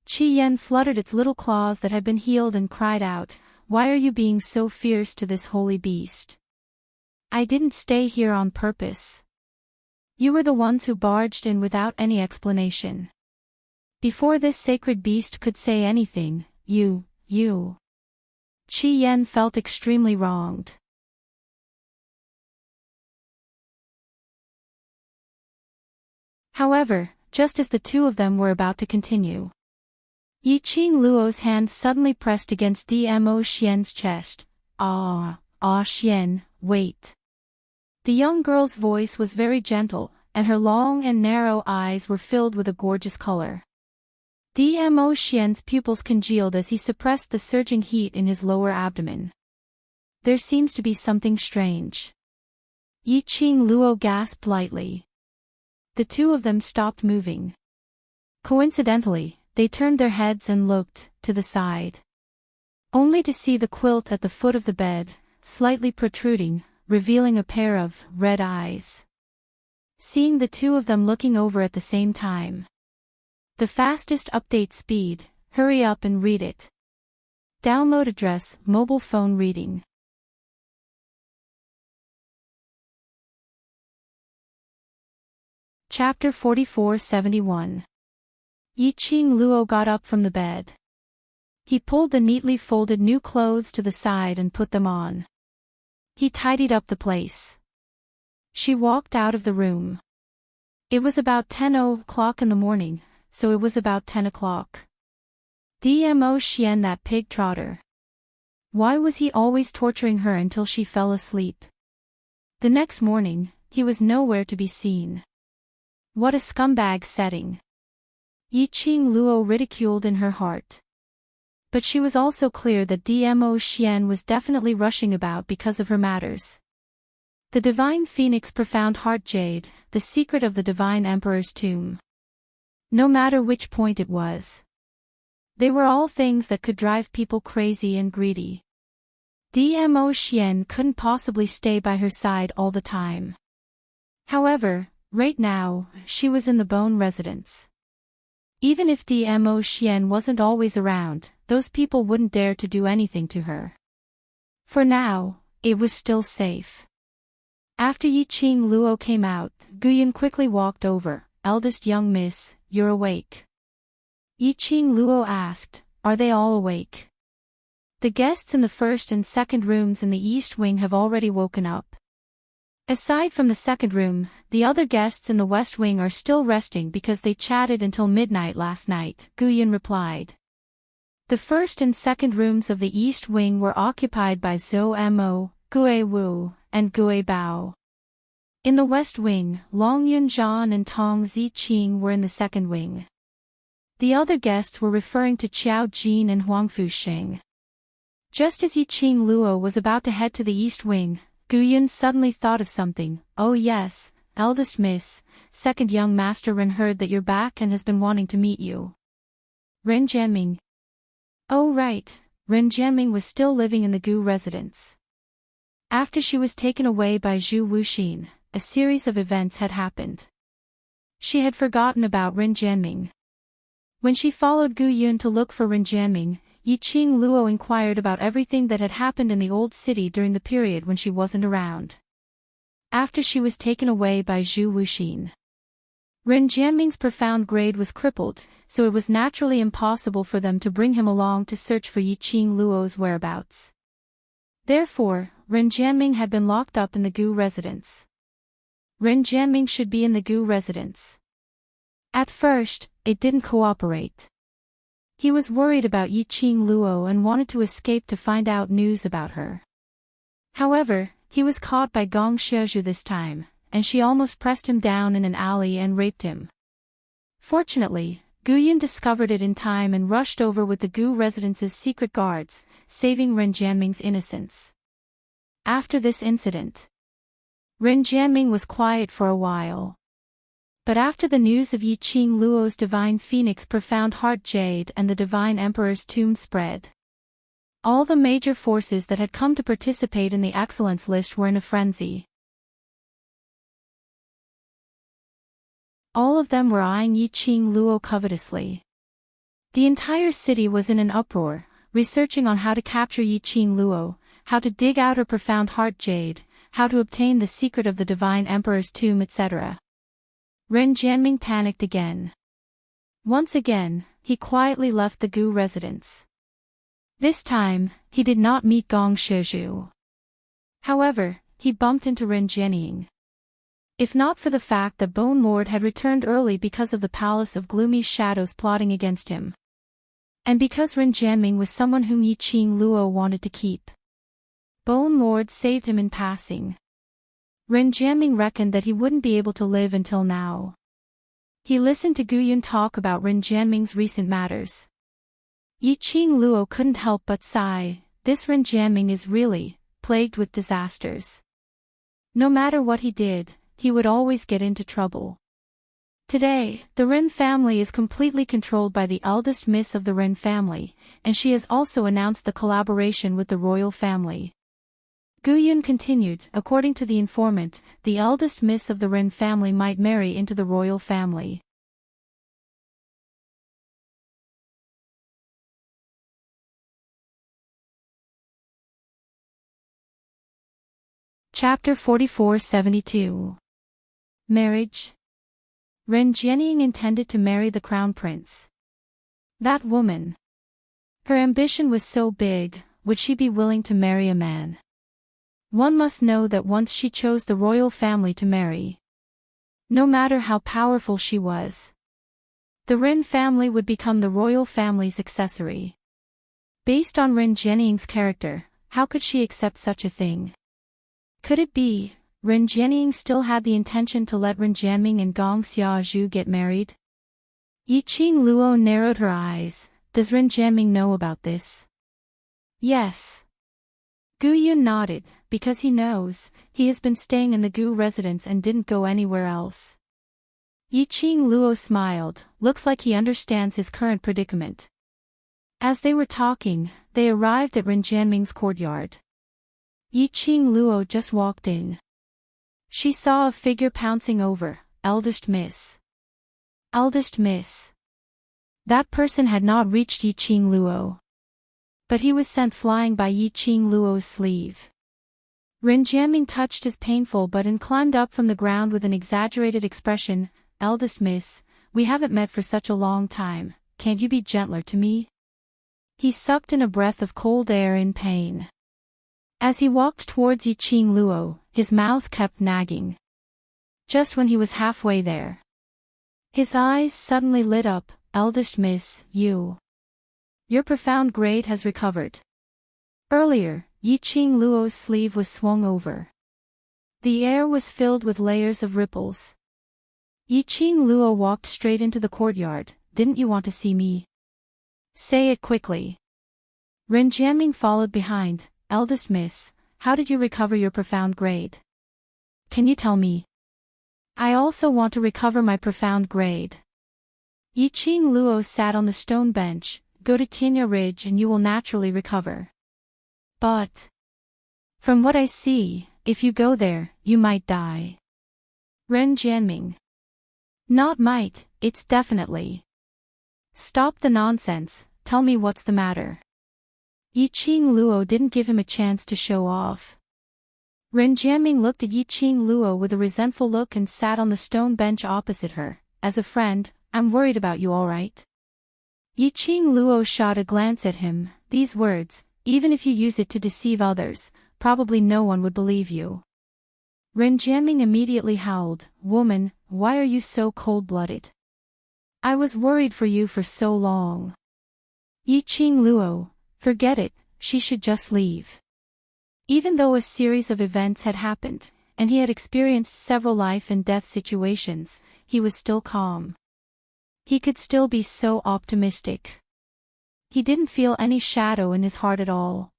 S1: Qi Yan fluttered its little claws that had been healed and cried out, "Why are you being so fierce to this holy beast? I didn't stay here on purpose. You were the ones who barged in without any explanation. Before this sacred beast could say anything, you. Qi Yan felt extremely wronged. However, just as the two of them were about to continue, Yiqing Luo's hand suddenly pressed against Dmo Xian's chest. Xian, wait. The young girl's voice was very gentle, and her long and narrow eyes were filled with a gorgeous color. Dmo Xian's pupils congealed as he suppressed the surging heat in his lower abdomen. There seems to be something strange. Yiqing Luo gasped lightly. The two of them stopped moving. Coincidentally, they turned their heads and looked to the side. Only to see the quilt at the foot of the bed, slightly protruding, revealing a pair of red eyes. Seeing the two of them looking over at the same time. The fastest update speed, hurry up and read it. Download address, mobile phone reading. Chapter 4471. Yiqing Luo got up from the bed. He pulled the neatly folded new clothes to the side and put them on. He tidied up the place. She walked out of the room. It was about 10 o'clock in the morning, so it was about 10 o'clock. Dmo Xian, that pig trotter. Why was he always torturing her until she fell asleep? The next morning, he was nowhere to be seen. What a scumbag setting. Yiqing Luo ridiculed in her heart. But she was also clear that Dmo Xian was definitely rushing about because of her matters. The Divine Phoenix Profound Heart Jade, the secret of the Divine Emperor's tomb. No matter which point it was. They were all things that could drive people crazy and greedy. Dmo Xian couldn't possibly stay by her side all the time. However, right now, she was in the Bone residence. Even if Dmo Xian wasn't always around, those people wouldn't dare to do anything to her. For now, it was still safe. After Yiqing Luo came out, Guyan quickly walked over. Eldest young miss, you're awake. Yiqing Luo asked, are they all awake? The guests in the first and second rooms in the east wing have already woken up. Aside from the second room, the other guests in the west wing are still resting because they chatted until midnight last night, Guyan replied. The first and second rooms of the east wing were occupied by Zhou Mo, Gue Wu, and Gue Bao. In the west wing, Long Yunzhan and Tong Ziqing were in the second wing. The other guests were referring to Qiao Jin and Huangfu Xing. Just as Yiqing Luo was about to head to the east wing, Guyan suddenly thought of something. Oh yes, eldest miss, second young master Ren heard that you're back and has been wanting to meet you. Ren Jianming. Oh right, Ren Jianming was still living in the Gu residence. After she was taken away by Zhu Wuxin, a series of events had happened. She had forgotten about Ren Jianming. When she followed Gu Yun to look for Ren Jianming, Yiqing Luo inquired about everything that had happened in the old city during the period when she wasn't around. After she was taken away by Zhu Wuxin, Ren Jianming's profound grade was crippled, so it was naturally impossible for them to bring him along to search for Yiqing Luo's whereabouts. Therefore, Ren Jianming had been locked up in the Gu residence. Ren Jianming should be in the Gu residence. At first, it didn't cooperate. He was worried about Yiqing Luo and wanted to escape to find out news about her. However, he was caught by Gong Xiezhu this time, and she almost pressed him down in an alley and raped him. Fortunately, Guyan discovered it in time and rushed over with the Gu residence's secret guards, saving Ren Jianming's innocence. After this incident, Ren Jianming was quiet for a while. But after the news of Yiqing Luo's Divine Phoenix Profound Heart Jade and the Divine Emperor's tomb spread, all the major forces that had come to participate in the excellence list were in a frenzy. All of them were eyeing Yiqing Luo covetously. The entire city was in an uproar, researching on how to capture Yiqing Luo, how to dig out her profound heart jade, how to obtain the secret of the Divine Emperor's tomb, etc. Ren Jianming panicked again. Once again, he quietly left the Gu residence. This time, he did not meet Gong Xiezhu. However, he bumped into Ren Jianming. If not for the fact that Bone Lord had returned early because of the Palace of Gloomy Shadows plotting against him, and because Ren Jianming was someone whom Yiqing Luo wanted to keep, Bone Lord saved him in passing. Ren Jianming reckoned that he wouldn't be able to live until now. He listened to Guyan talk about Ren Jianming's recent matters. Yiqing Luo couldn't help but sigh. This Ren Jianming is really plagued with disasters. No matter what he did, he would always get into trouble. Today, the Ren family is completely controlled by the eldest miss of the Ren family, and she has also announced the collaboration with the royal family. Guyan continued, according to the informant, the eldest miss of the Ren family might marry into the royal family. Chapter 4472. Marriage. Ren Jianming intended to marry the crown prince. That woman. Her ambition was so big, would she be willing to marry a man? One must know that once she chose the royal family to marry, no matter how powerful she was, The Rin family would become the royal family's accessory. Based on Rin Jianying's character, how could she accept such a thing? Could it be, Rin Jianying still had the intention to let Rin Jianming and Gong Xiaozhu get married? Yiqing Luo narrowed her eyes. Does Rin Jianming know about this? Yes. Gu Yun nodded, because he knows, he has been staying in the Gu residence and didn't go anywhere else. Yiqing Luo smiled, looks like he understands his current predicament. As they were talking, they arrived at Rin Jianming's courtyard. Yiqing Luo just walked in. She saw a figure pouncing over, eldest miss. Eldest miss. That person had not reached Yiqing Luo. But he was sent flying by Yiqing Luo's sleeve. Rin Jianming touched his painful button, climbed up from the ground with an exaggerated expression. Eldest miss, we haven't met for such a long time, can't you be gentler to me? He sucked in a breath of cold air in pain. As he walked towards Yiqing Luo, his mouth kept nagging. Just when he was halfway there, his eyes suddenly lit up. Eldest miss, your profound grade has recovered. Earlier, Yiqing Luo's sleeve was swung over. The air was filled with layers of ripples. Yiqing Luo walked straight into the courtyard. Didn't you want to see me? Say it quickly. Rin Jianming followed behind. Eldest miss, how did you recover your profound grade? Can you tell me? I also want to recover my profound grade. Yiqing Luo sat on the stone bench. Go to Tianya Ridge and you will naturally recover. But from what I see, if you go there, you might die. Ren Jianming. Not might, it's definitely. Stop the nonsense, tell me what's the matter. Yiqing Luo didn't give him a chance to show off. Ren Jianming looked at Yiqing Luo with a resentful look and sat on the stone bench opposite her. As a friend, I'm worried about you, alright? Yiqing Luo shot a glance at him. These words, even if you use it to deceive others, probably no one would believe you. Ren Jianming immediately howled, Woman, why are you so cold-blooded? I was worried for you for so long. Yiqing Luo, forget it, she should just leave. Even though a series of events had happened, and he had experienced several life and death situations, he was still calm. He could still be so optimistic. He didn't feel any shadow in his heart at all.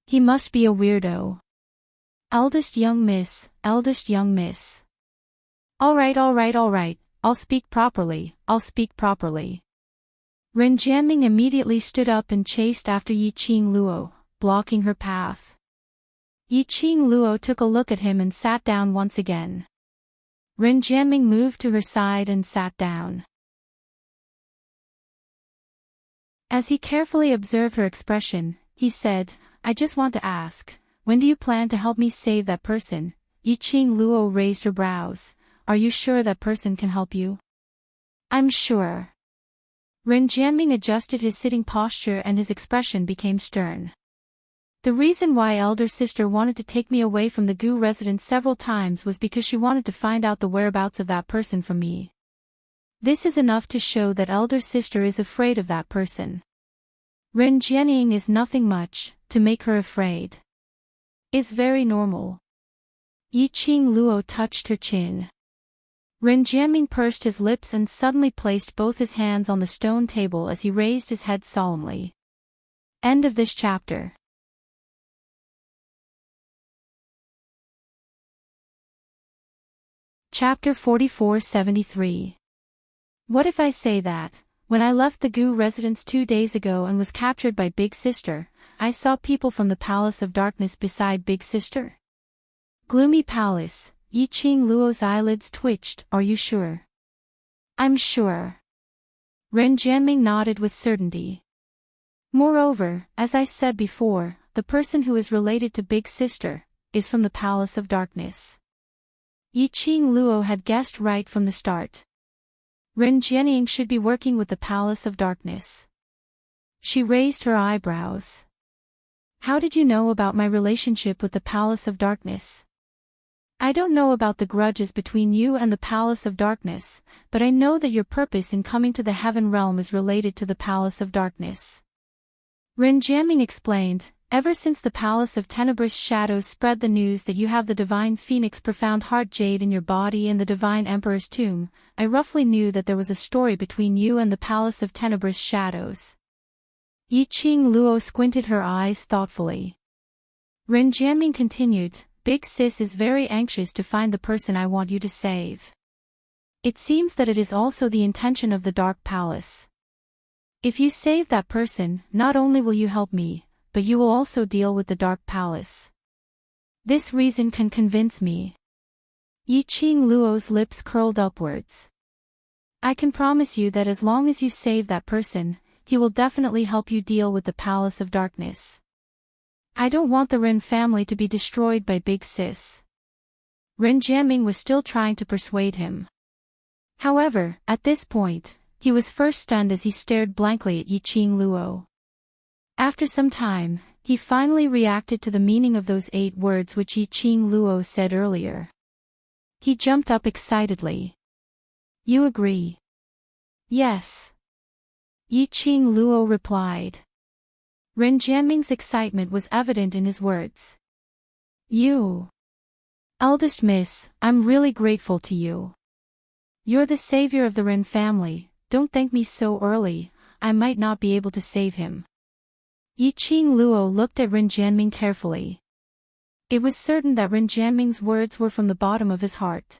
S1: He must be a weirdo. Eldest young miss, eldest young miss. Alright, I'll speak properly, Ren Jianming immediately stood up and chased after Yiqing Luo, blocking her path. Yiqing Luo took a look at him and sat down once again. Ren Jianming moved to her side and sat down. As he carefully observed her expression, he said, I just want to ask, when do you plan to help me save that person? Yiqing Luo raised her brows. Are you sure that person can help you? I'm sure. Ren Jianming adjusted his sitting posture and his expression became stern. The reason why elder sister wanted to take me away from the Gu residence several times was because she wanted to find out the whereabouts of that person from me. This is enough to show that elder sister is afraid of that person. Ren Jianying is nothing much, to make her afraid is very normal. Yiqing Luo touched her chin. Ren Jianming pursed his lips and suddenly placed both his hands on the stone table as he raised his head solemnly. End of this chapter. Chapter 4473. What if I say that, when I left the Gu residence 2 days ago and was captured by Big Sister, I saw people from the Palace of Darkness beside Big Sister? Gloomy Palace, Yiqing Luo's eyelids twitched. Are you sure? I'm sure. Ren Jianming nodded with certainty. Moreover, as I said before, the person who is related to Big Sister is from the Palace of Darkness. Yiqing Luo had guessed right from the start. Ren Jianying should be working with the Palace of Darkness. She raised her eyebrows. How did you know about my relationship with the Palace of Darkness? I don't know about the grudges between you and the Palace of Darkness, but I know that your purpose in coming to the Heaven Realm is related to the Palace of Darkness. Enchanting explained, ever since the Palace of Tenebrous Shadows spread the news that you have the Divine Phoenix Profound Heart Jade in your body in the Divine Emperor's tomb, I roughly knew that there was a story between you and the Palace of Tenebrous Shadows. Yiqing Luo squinted her eyes thoughtfully. Enchanting continued, Big Sis is very anxious to find the person I want you to save. It seems that it is also the intention of the Dark Palace. If you save that person, not only will you help me, but you will also deal with the Dark Palace. This reason can convince me. Yiqing Luo's lips curled upwards. I can promise you that as long as you save that person, he will definitely help you deal with the Palace of Darkness. I don't want the Ren family to be destroyed by Big Sis. Enchanting was still trying to persuade him. However, at this point, he was first stunned as he stared blankly at Yiqing Luo. After some time, he finally reacted to the meaning of those 8 words which Yiqing Luo said earlier. He jumped up excitedly. You agree? Yes. Yiqing Luo replied. Enchanting's excitement was evident in his words. You. Eldest Miss, I'm really grateful to you. You're the savior of the Ren family. Don't thank me so early, I might not be able to save him. Yiqing Luo looked at Enchanting carefully. It was certain that Enchanting's words were from the bottom of his heart.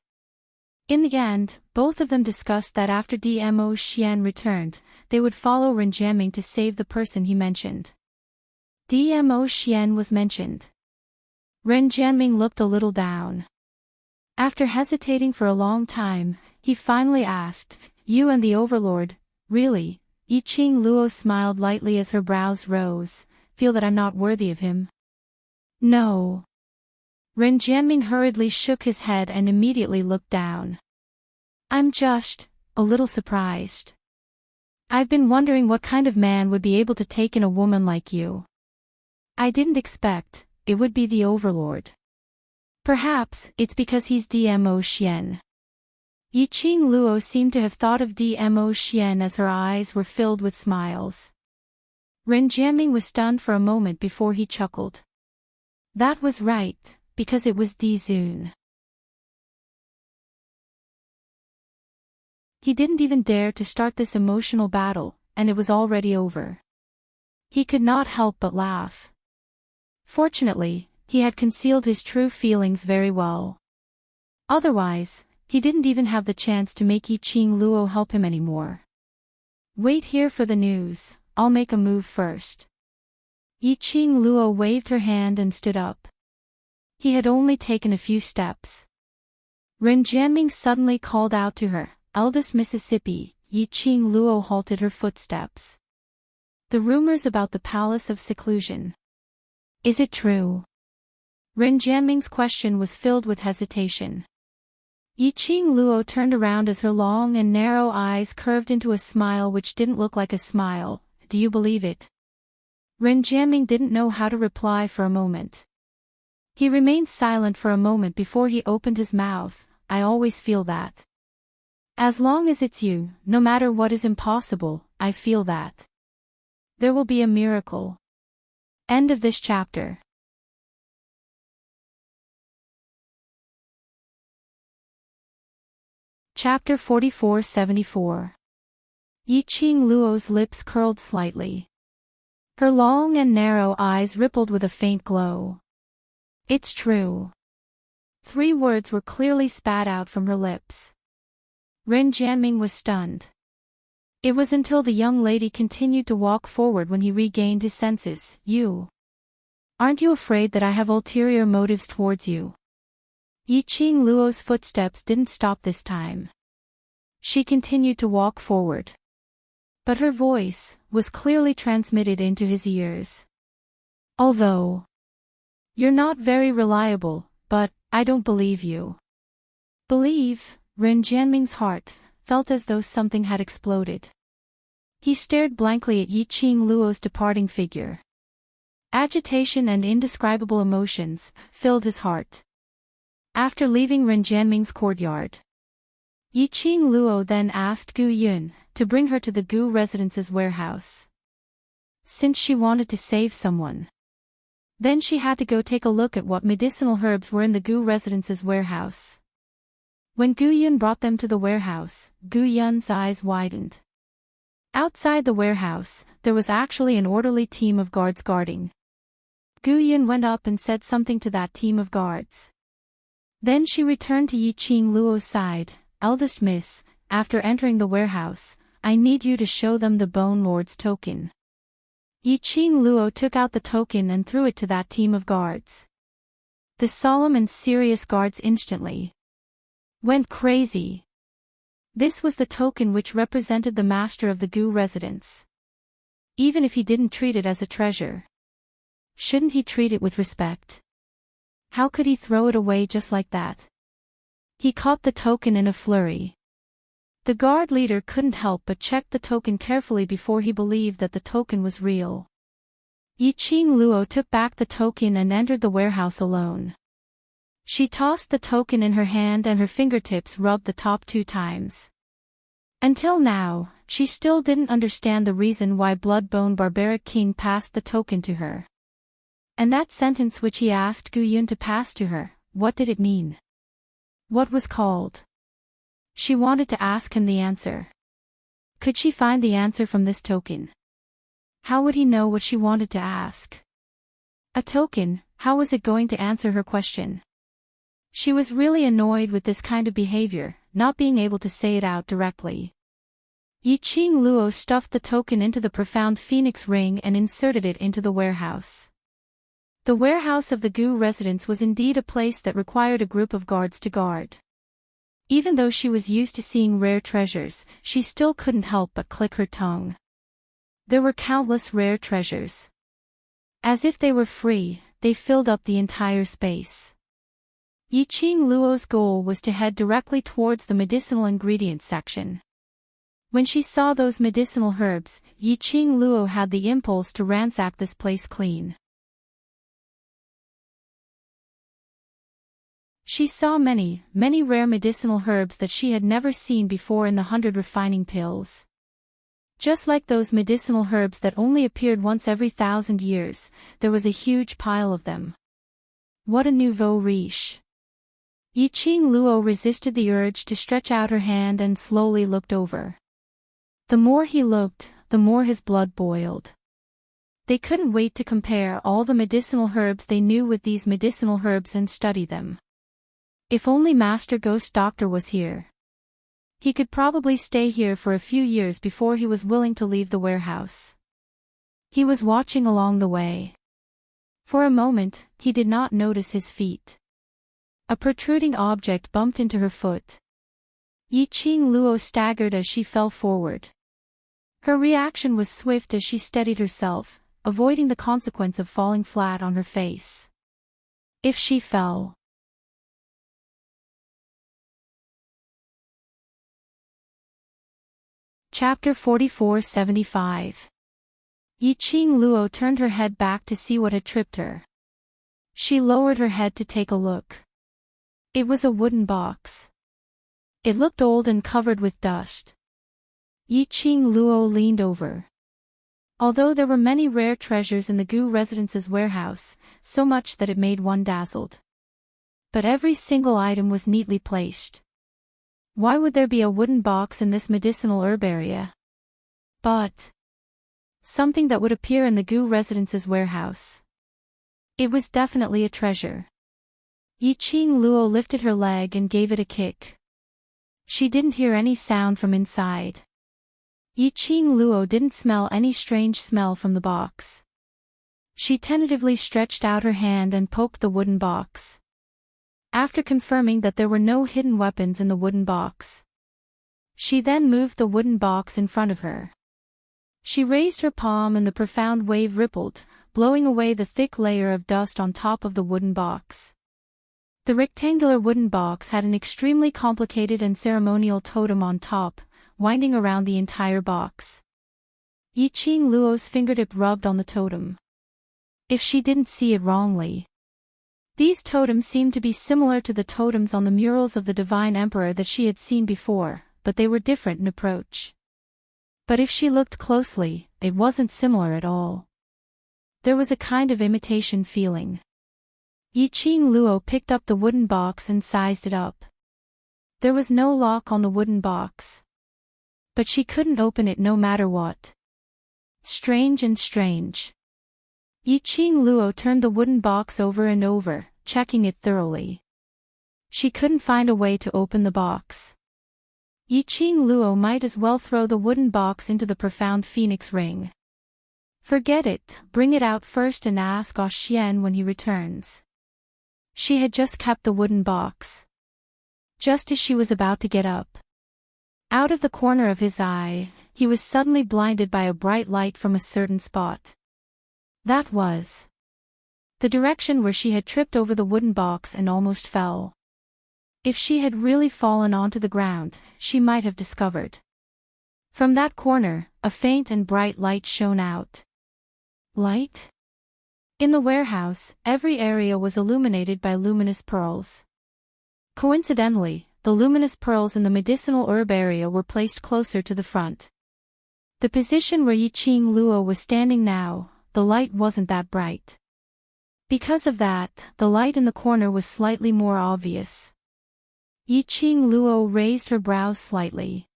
S1: In the end, both of them discussed that after Dmo Xian returned, they would follow Enchanting to save the person he mentioned. Dmo Xian was mentioned. Enchanting looked a little down. After hesitating for a long time, he finally asked, You and the Overlord, really? Yiqing Luo smiled lightly as her brows rose, feel that I'm not worthy of him? No. Enchanting hurriedly shook his head and immediately looked down. I'm just a little surprised. I've been wondering what kind of man would be able to take in a woman like you. I didn't expect it would be the Overlord. Perhaps it's because he's Dmo Xian. Yiqing Luo seemed to have thought of Dmo Xian as her eyes were filled with smiles. Enchanting was stunned for a moment before he chuckled. That was right, because it was Dizun. He didn't even dare to start this emotional battle, and it was already over. He could not help but laugh. Fortunately, he had concealed his true feelings very well. Otherwise, he didn't even have the chance to make Yiqing Luo help him anymore. Wait here for the news, I'll make a move first. Yiqing Luo waved her hand and stood up. He had only taken a few steps. Enchanting suddenly called out to her, Eldest Mississippi. Yiqing Luo halted her footsteps. The rumors about the Palace of Seclusion. Is it true? Enchanting's question was filled with hesitation. Yiqing Luo turned around as her long and narrow eyes curved into a smile which didn't look like a smile. Do you believe it? Enchanting didn't know how to reply for a moment. He remained silent for a moment before he opened his mouth. I always feel that. As long as it's you, no matter what is impossible, I feel that. There will be a miracle. End of this chapter. Chapter 44-74. Yiqing Luo's lips curled slightly. Her long and narrow eyes rippled with a faint glow. It's true. 3 words were clearly spat out from her lips. Enchanting was stunned. It was until the young lady continued to walk forward when he regained his senses. You. Aren't you afraid that I have ulterior motives towards you? Yiqing Luo's footsteps didn't stop this time. She continued to walk forward. But her voice was clearly transmitted into his ears. Although you're not very reliable, but I don't believe you. Believe? Enchanting's heart felt as though something had exploded. He stared blankly at Yiqing Luo's departing figure. Agitation and indescribable emotions filled his heart. After leaving Ren Jianming's courtyard, Yiqing Luo then asked Gu Yun to bring her to the Gu residence's warehouse. Since she wanted to save someone, then she had to go take a look at what medicinal herbs were in the Gu residence's warehouse. When Gu Yun brought them to the warehouse, Gu Yun's eyes widened. Outside the warehouse, there was actually an orderly team of guards guarding. Gu Yun went up and said something to that team of guards. Then she returned to Yiqing Luo's side. Eldest miss, after entering the warehouse, I need you to show them the Bone Lord's token. Yiqing Luo took out the token and threw it to that team of guards. The solemn and serious guards instantly went crazy. This was the token which represented the master of the Gu residence. Even if he didn't treat it as a treasure, shouldn't he treat it with respect? How could he throw it away just like that? He caught the token in a flurry. The guard leader couldn't help but check the token carefully before he believed that the token was real. Yiqing Luo took back the token and entered the warehouse alone. She tossed the token in her hand and her fingertips rubbed the top 2 times. Until now, she still didn't understand the reason why Bloodbone Barbaric King passed the token to her. And that sentence which he asked Gu Yun to pass to her, what did it mean? What was called? She wanted to ask him the answer. Could she find the answer from this token? How would he know what she wanted to ask? A token, how was it going to answer her question? She was really annoyed with this kind of behavior, not being able to say it out directly. Yiqing Luo stuffed the token into the profound phoenix ring and inserted it into the warehouse. The warehouse of the Gu residence was indeed a place that required a group of guards to guard. Even though she was used to seeing rare treasures, she still couldn't help but click her tongue. There were countless rare treasures. As if they were free, they filled up the entire space. Yiqing Luo's goal was to head directly towards the medicinal ingredients section. When she saw those medicinal herbs, Yiqing Luo had the impulse to ransack this place clean. She saw many rare medicinal herbs that she had never seen before in the 100 refining pills. Just like those medicinal herbs that only appeared once every 1,000 years, there was a huge pile of them. What a nouveau riche! Yiqing Luo resisted the urge to stretch out her hand and slowly looked over. The more he looked, the more his blood boiled. They couldn't wait to compare all the medicinal herbs they knew with these medicinal herbs and study them. If only Master Ghost Doctor was here. He could probably stay here for a few years before he was willing to leave the warehouse. He was watching along the way. For a moment, he did not notice his feet. A protruding object bumped into her foot. Yiqing Luo staggered as she fell forward. Her reaction was swift as she steadied herself, avoiding the consequence of falling flat on her face. If she fell. Chapter 4475. Yiqing Luo turned her head back to see what had tripped her. She lowered her head to take a look. It was a wooden box. It looked old and covered with dust. Yiqing Luo leaned over. Although there were many rare treasures in the Gu residence's warehouse, so much that it made one dazzled. But every single item was neatly placed. Why would there be a wooden box in this medicinal herbaria? But something that would appear in the Gu residence's warehouse. It was definitely a treasure. Yiqing Luo lifted her leg and gave it a kick. She didn't hear any sound from inside. Yiqing Luo didn't smell any strange smell from the box. She tentatively stretched out her hand and poked the wooden box. After confirming that there were no hidden weapons in the wooden box, she then moved the wooden box in front of her. She raised her palm and the profound wave rippled, blowing away the thick layer of dust on top of the wooden box. The rectangular wooden box had an extremely complicated and ceremonial totem on top, winding around the entire box. Yiqing Luo's fingertip rubbed on the totem. If she didn't see it wrongly, These totems seemed to be similar to the totems on the murals of the Divine Emperor that she had seen before, but they were different in approach. But if she looked closely, it wasn't similar at all. There was a kind of imitation feeling. Yiqing Luo picked up the wooden box and sized it up. There was no lock on the wooden box. But she couldn't open it no matter what. Strange and strange. Yiqing Luo turned the wooden box over and over, checking it thoroughly. She couldn't find a way to open the box. Yiqing Luo might as well throw the wooden box into the profound phoenix ring. Forget it, bring it out first and ask Xian when he returns. She had just kept the wooden box. Just as she was about to get up. Out of the corner of his eye, he was suddenly blinded by a bright light from a certain spot. That was the direction where she had tripped over the wooden box and almost fell. If she had really fallen onto the ground, she might have discovered. From that corner, a faint and bright light shone out. Light? In the warehouse, every area was illuminated by luminous pearls. Coincidentally, the luminous pearls in the medicinal herb area were placed closer to the front. The position where Yiqing Luo was standing now, the light wasn't that bright. Because of that, the light in the corner was slightly more obvious. Yiqing Luo raised her brows slightly.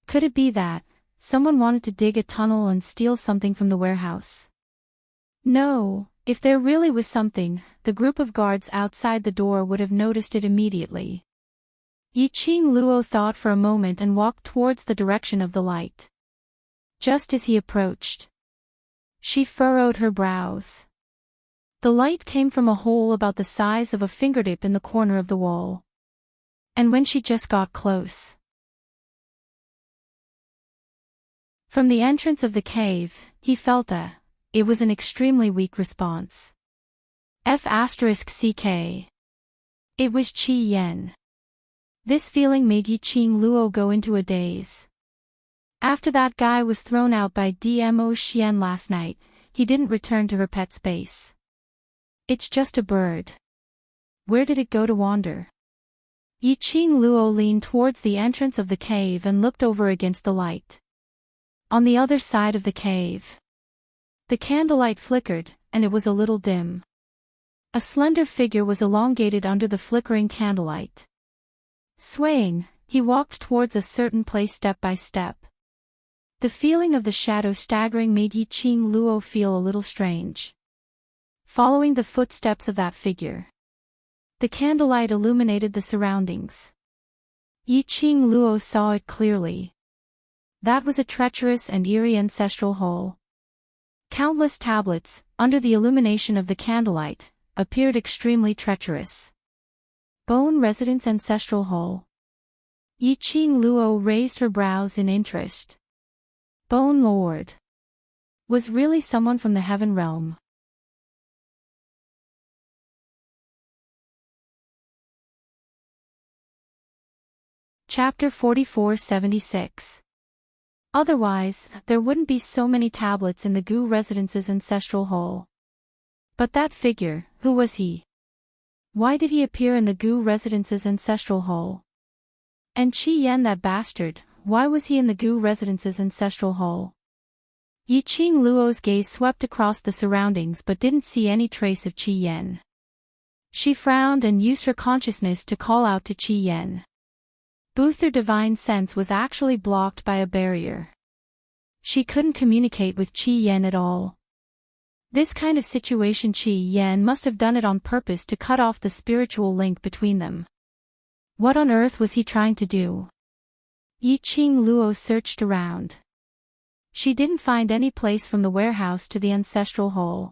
S1: Could it be that someone wanted to dig a tunnel and steal something from the warehouse? No, if there really was something, the group of guards outside the door would have noticed it immediately. Yiqing Luo thought for a moment and walked towards the direction of the light. Just as he approached, she furrowed her brows. The light came from a hole about the size of a fingertip in the corner of the wall. And when she just got close, from the entrance of the cave, he felt it was an extremely weak response. F***ck. It was Qi Yan. This feeling made Yiqing Luo go into a daze. After that guy was thrown out by Dmo Xian last night, he didn't return to her pet space. It's just a bird. Where did it go to wander? Yiqing Luo leaned towards the entrance of the cave and looked over against the light. On the other side of the cave, the candlelight flickered, and it was a little dim. A slender figure was elongated under the flickering candlelight. Swaying, he walked towards a certain place step by step. The feeling of the shadow staggering made Yiqing Luo feel a little strange. Following the footsteps of that figure, the candlelight illuminated the surroundings. Yiqing Luo saw it clearly. That was a treacherous and eerie ancestral hole. Countless tablets, under the illumination of the candlelight, appeared extremely treacherous. Bone Residence Ancestral Hole. Yiqing Luo raised her brows in interest. Bone Lord. Was really someone from the Heaven Realm. Chapter 4476. Otherwise, there wouldn't be so many tablets in the Gu Residence's ancestral hole. But that figure, who was he? Why did he appear in the Gu Residence's ancestral hole? And Qi Yan, that bastard, why was he in the Gu Residence's ancestral hole? Yiqing Luo's gaze swept across the surroundings but didn't see any trace of Qi Yan. She frowned and used her consciousness to call out to Qi Yan. Both her divine sense was actually blocked by a barrier. She couldn't communicate with Qi Yan at all. This kind of situation, Qi Yan must have done it on purpose to cut off the spiritual link between them. What on earth was he trying to do? Yiqing Luo searched around. She didn't find any place from the warehouse to the ancestral hole.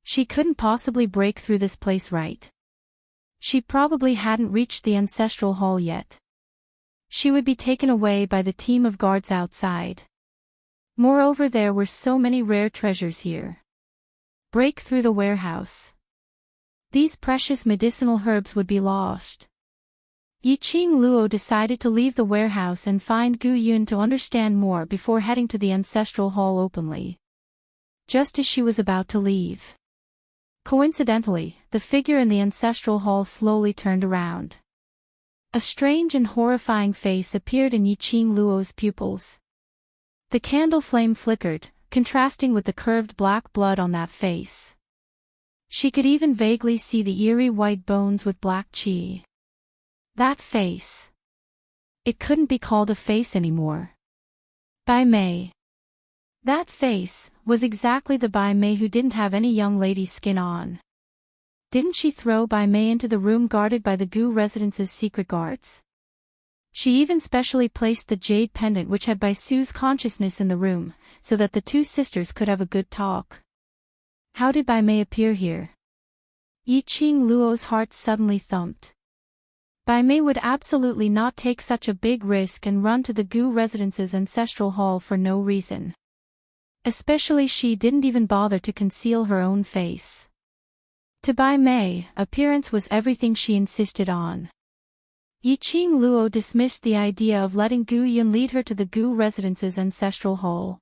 S1: She couldn't possibly break through this place, right? She probably hadn't reached the ancestral hall yet. She would be taken away by the team of guards outside. Moreover, there were so many rare treasures here. Break through the warehouse. These precious medicinal herbs would be lost. Yiqing Luo decided to leave the warehouse and find Gu Yun to understand more before heading to the ancestral hall openly. Just as she was about to leave, Coincidentally, the figure in the ancestral hall slowly turned around. A strange and horrifying face appeared in Yiqing Luo's pupils. The candle flame flickered, contrasting with the curved black blood on that face. She could even vaguely see the eerie white bones with black qi. That face. It couldn't be called a face anymore. Bai Mei. That face was exactly the Bai Mei who didn't have any young lady's skin on. Didn't she throw Bai Mei into the room guarded by the Gu residence's secret guards? She even specially placed the jade pendant which had Bai Su's consciousness in the room, so that the two sisters could have a good talk. How did Bai Mei appear here? Yiqing Luo's heart suddenly thumped. Bai Mei would absolutely not take such a big risk and run to the Gu residence's ancestral hall for no reason. Especially she didn't even bother to conceal her own face. To Bai Mei, appearance was everything she insisted on. Yiqing Luo dismissed the idea of letting Gu Yun lead her to the Gu residence's ancestral hall.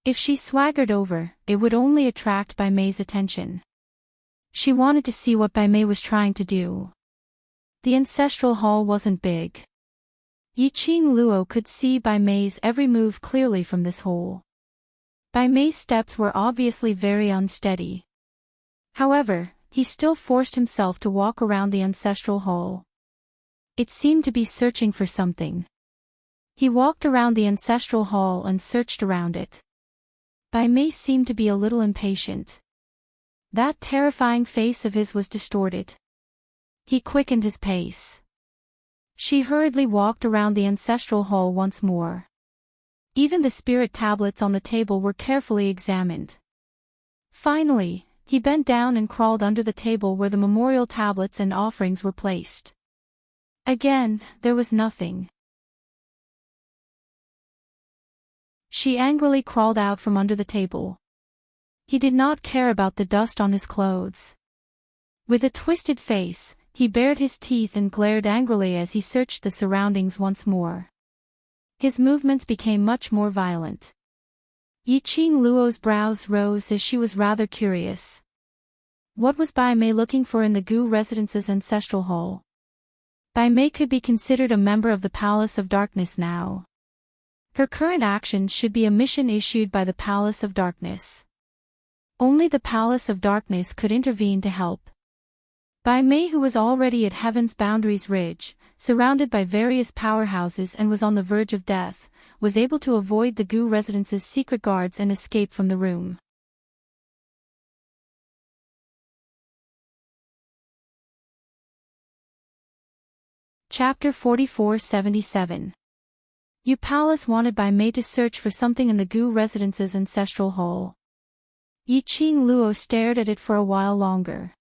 S1: If she swaggered over, it would only attract Bai Mei's attention. She wanted to see what Bai Mei was trying to do. The ancestral hall wasn't big. Yiqing Luo could see Bai Mei's every move clearly from this hole. Bai Mei's steps were obviously very unsteady. However, he still forced himself to walk around the ancestral hall. It seemed to be searching for something. He walked around the ancestral hall and searched around it. Bai Mei seemed to be a little impatient. That terrifying face of his was distorted. He quickened his pace. She hurriedly walked around the ancestral hall once more. Even the spirit tablets on the table were carefully examined. Finally, he bent down and crawled under the table where the memorial tablets and offerings were placed. Again, there was nothing. She angrily crawled out from under the table. He did not care about the dust on his clothes. With a twisted face, he bared his teeth and glared angrily as he searched the surroundings once more. His movements became much more violent. Yiqing Luo's brows rose as she was rather curious. What was Bai Mei looking for in the Gu residence's ancestral hall? Bai Mei could be considered a member of the Palace of Darkness now. Her current actions should be a mission issued by the Palace of Darkness. Only the Palace of Darkness could intervene to help. Bai Mei, who was already at Heaven's Boundaries Ridge, surrounded by various powerhouses and was on the verge of death, was able to avoid the Gu residence's secret guards and escape from the room. Chapter 4477. Yu Palace wanted Bai Mei to search for something in the Gu residence's ancestral hall. Yiqing Luo stared at it for a while longer.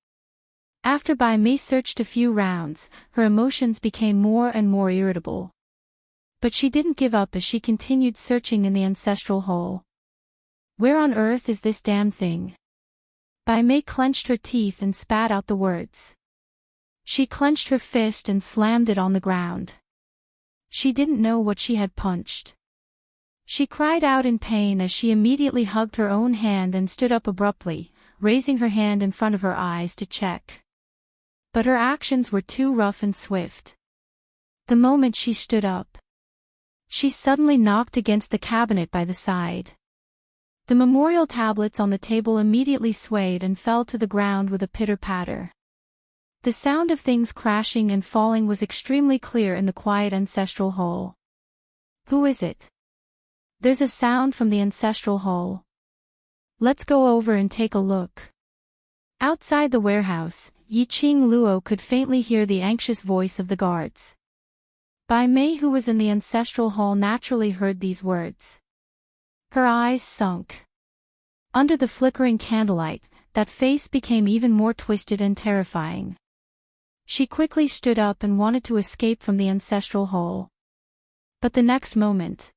S1: After Bai Mei searched a few rounds, her emotions became more and more irritable. But she didn't give up as she continued searching in the ancestral hall. Where on earth is this damn thing? Bai Mei clenched her teeth and spat out the words. She clenched her fist and slammed it on the ground. She didn't know what she had punched. She cried out in pain as she immediately hugged her own hand and stood up abruptly, raising her hand in front of her eyes to check. But her actions were too rough and swift. The moment she stood up, she suddenly knocked against the cabinet by the side. The memorial tablets on the table immediately swayed and fell to the ground with a pitter-patter. The sound of things crashing and falling was extremely clear in the quiet ancestral hall. Who is it? There's a sound from the ancestral hall. Let's go over and take a look. Outside the warehouse, Yiqing Luo could faintly hear the anxious voice of the guards. Bai Mei, who was in the ancestral hall, naturally heard these words. Her eyes sunk. Under the flickering candlelight, that face became even more twisted and terrifying. She quickly stood up and wanted to escape from the ancestral hall. But the next moment,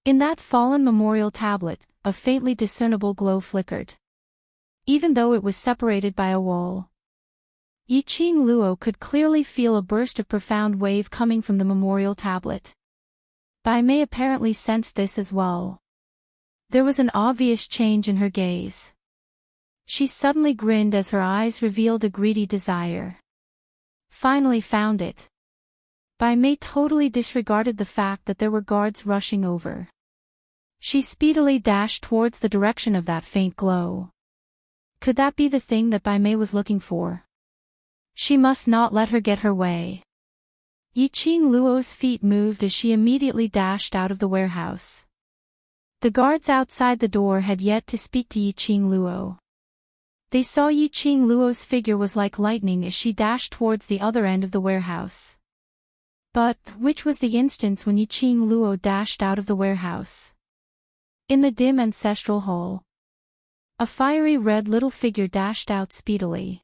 S1: in that fallen memorial tablet, a faintly discernible glow flickered. Even though it was separated by a wall, Yiqing Luo could clearly feel a burst of profound wave coming from the memorial tablet. Bai Mei apparently sensed this as well. There was an obvious change in her gaze. She suddenly grinned as her eyes revealed a greedy desire. Finally found it. Bai Mei totally disregarded the fact that there were guards rushing over. She speedily dashed towards the direction of that faint glow. Could that be the thing that Bai Mei was looking for? She must not let her get her way. Yiqing Luo's feet moved as she immediately dashed out of the warehouse. The guards outside the door had yet to speak to Yiqing Luo. They saw Yiqing Luo's figure was like lightning as she dashed towards the other end of the warehouse. But, which was the instance when Yiqing Luo dashed out of the warehouse? In the dim ancestral hall. A fiery red little figure dashed out speedily.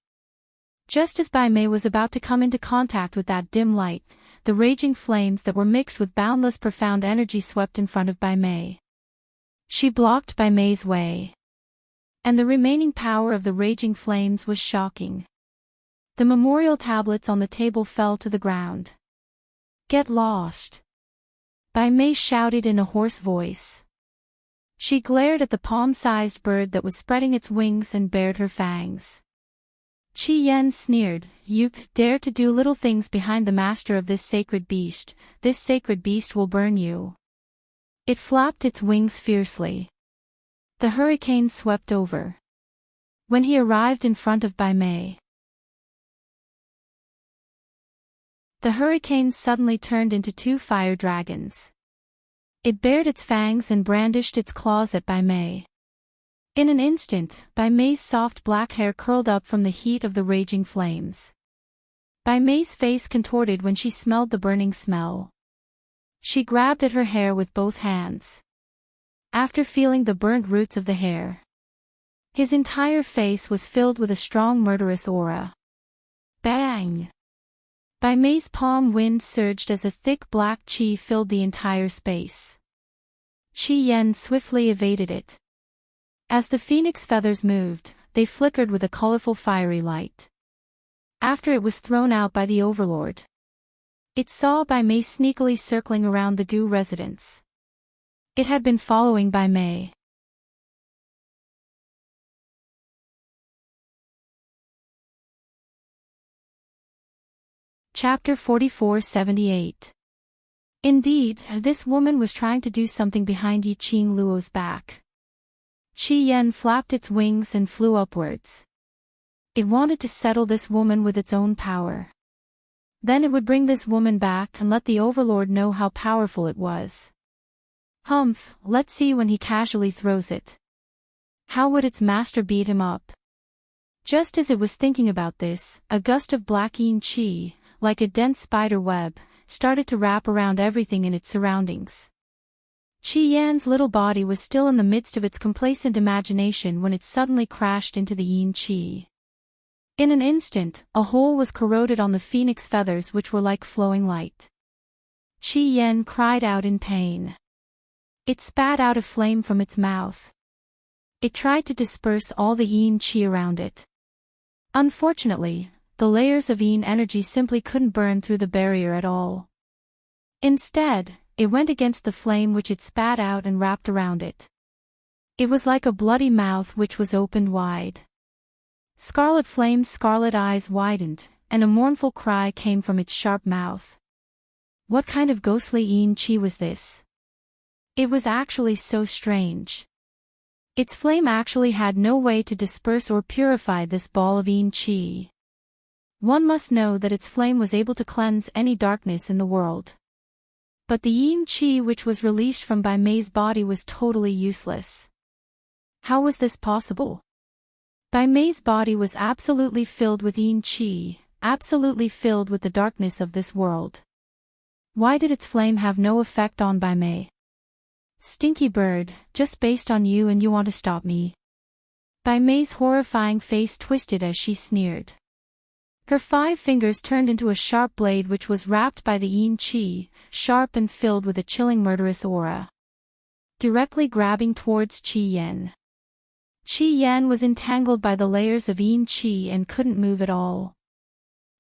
S1: Just as Bai Mei was about to come into contact with that dim light, the raging flames that were mixed with boundless profound energy swept in front of Bai Mei. She blocked Bai Mei's way. And the remaining power of the raging flames was shocking. The memorial tablets on the table fell to the ground. Get lost! Bai Mei shouted in a hoarse voice. She glared at the palm-sized bird that was spreading its wings and bared her fangs. Qi Yan sneered, "You dare to do little things behind the master of this sacred beast will burn you." It flapped its wings fiercely. The hurricane swept over. When he arrived in front of Bai Mei, the hurricane suddenly turned into two fire dragons. It bared its fangs and brandished its claws at Bai Mei. In an instant, Bai Mei's soft black hair curled up from the heat of the raging flames. Bai Mei's face contorted when she smelled the burning smell. She grabbed at her hair with both hands. After feeling the burnt roots of the hair, his entire face was filled with a strong murderous aura. Bang! Bai Mei's palm wind surged as a thick black qi filled the entire space. Qi Yan swiftly evaded it. As the phoenix feathers moved, they flickered with a colorful fiery light. After it was thrown out by the overlord, it saw Bai Mei sneakily circling around the Gu residence. It had been following Bai Mei. Chapter 4478. Indeed, this woman was trying to do something behind Yiqing Luo's back. Qi Yan flapped its wings and flew upwards. It wanted to settle this woman with its own power. Then it would bring this woman back and let the overlord know how powerful it was. Humph, let's see when he casually throws it. How would its master beat him up? Just as it was thinking about this, a gust of black yin qi, like a dense spider web, started to wrap around everything in its surroundings. Qi Yan's little body was still in the midst of its complacent imagination when it suddenly crashed into the yin qi. In an instant, a hole was corroded on the phoenix feathers which were like flowing light. Qi Yan cried out in pain. It spat out a flame from its mouth. It tried to disperse all the yin qi around it. Unfortunately, the layers of yin energy simply couldn't burn through the barrier at all. Instead, it went against the flame which it spat out and wrapped around it. It was like a bloody mouth which was opened wide. Scarlet Flame's scarlet eyes widened, and a mournful cry came from its sharp mouth. What kind of ghostly yin qi was this? It was actually so strange. Its flame actually had no way to disperse or purify this ball of yin qi. One must know that its flame was able to cleanse any darkness in the world. But the yin qi which was released from Bai Mei's body was totally useless. How was this possible? Bai Mei's body was absolutely filled with yin qi, absolutely filled with the darkness of this world. Why did its flame have no effect on Bai Mei? Stinky bird, just based on you and you want to stop me? Bai Mei's horrifying face twisted as she sneered. Her 5 fingers turned into a sharp blade which was wrapped by the yin qi, sharp and filled with a chilling murderous aura. Directly grabbing towards Qi Yan. Qi Yan was entangled by the layers of yin qi and couldn't move at all.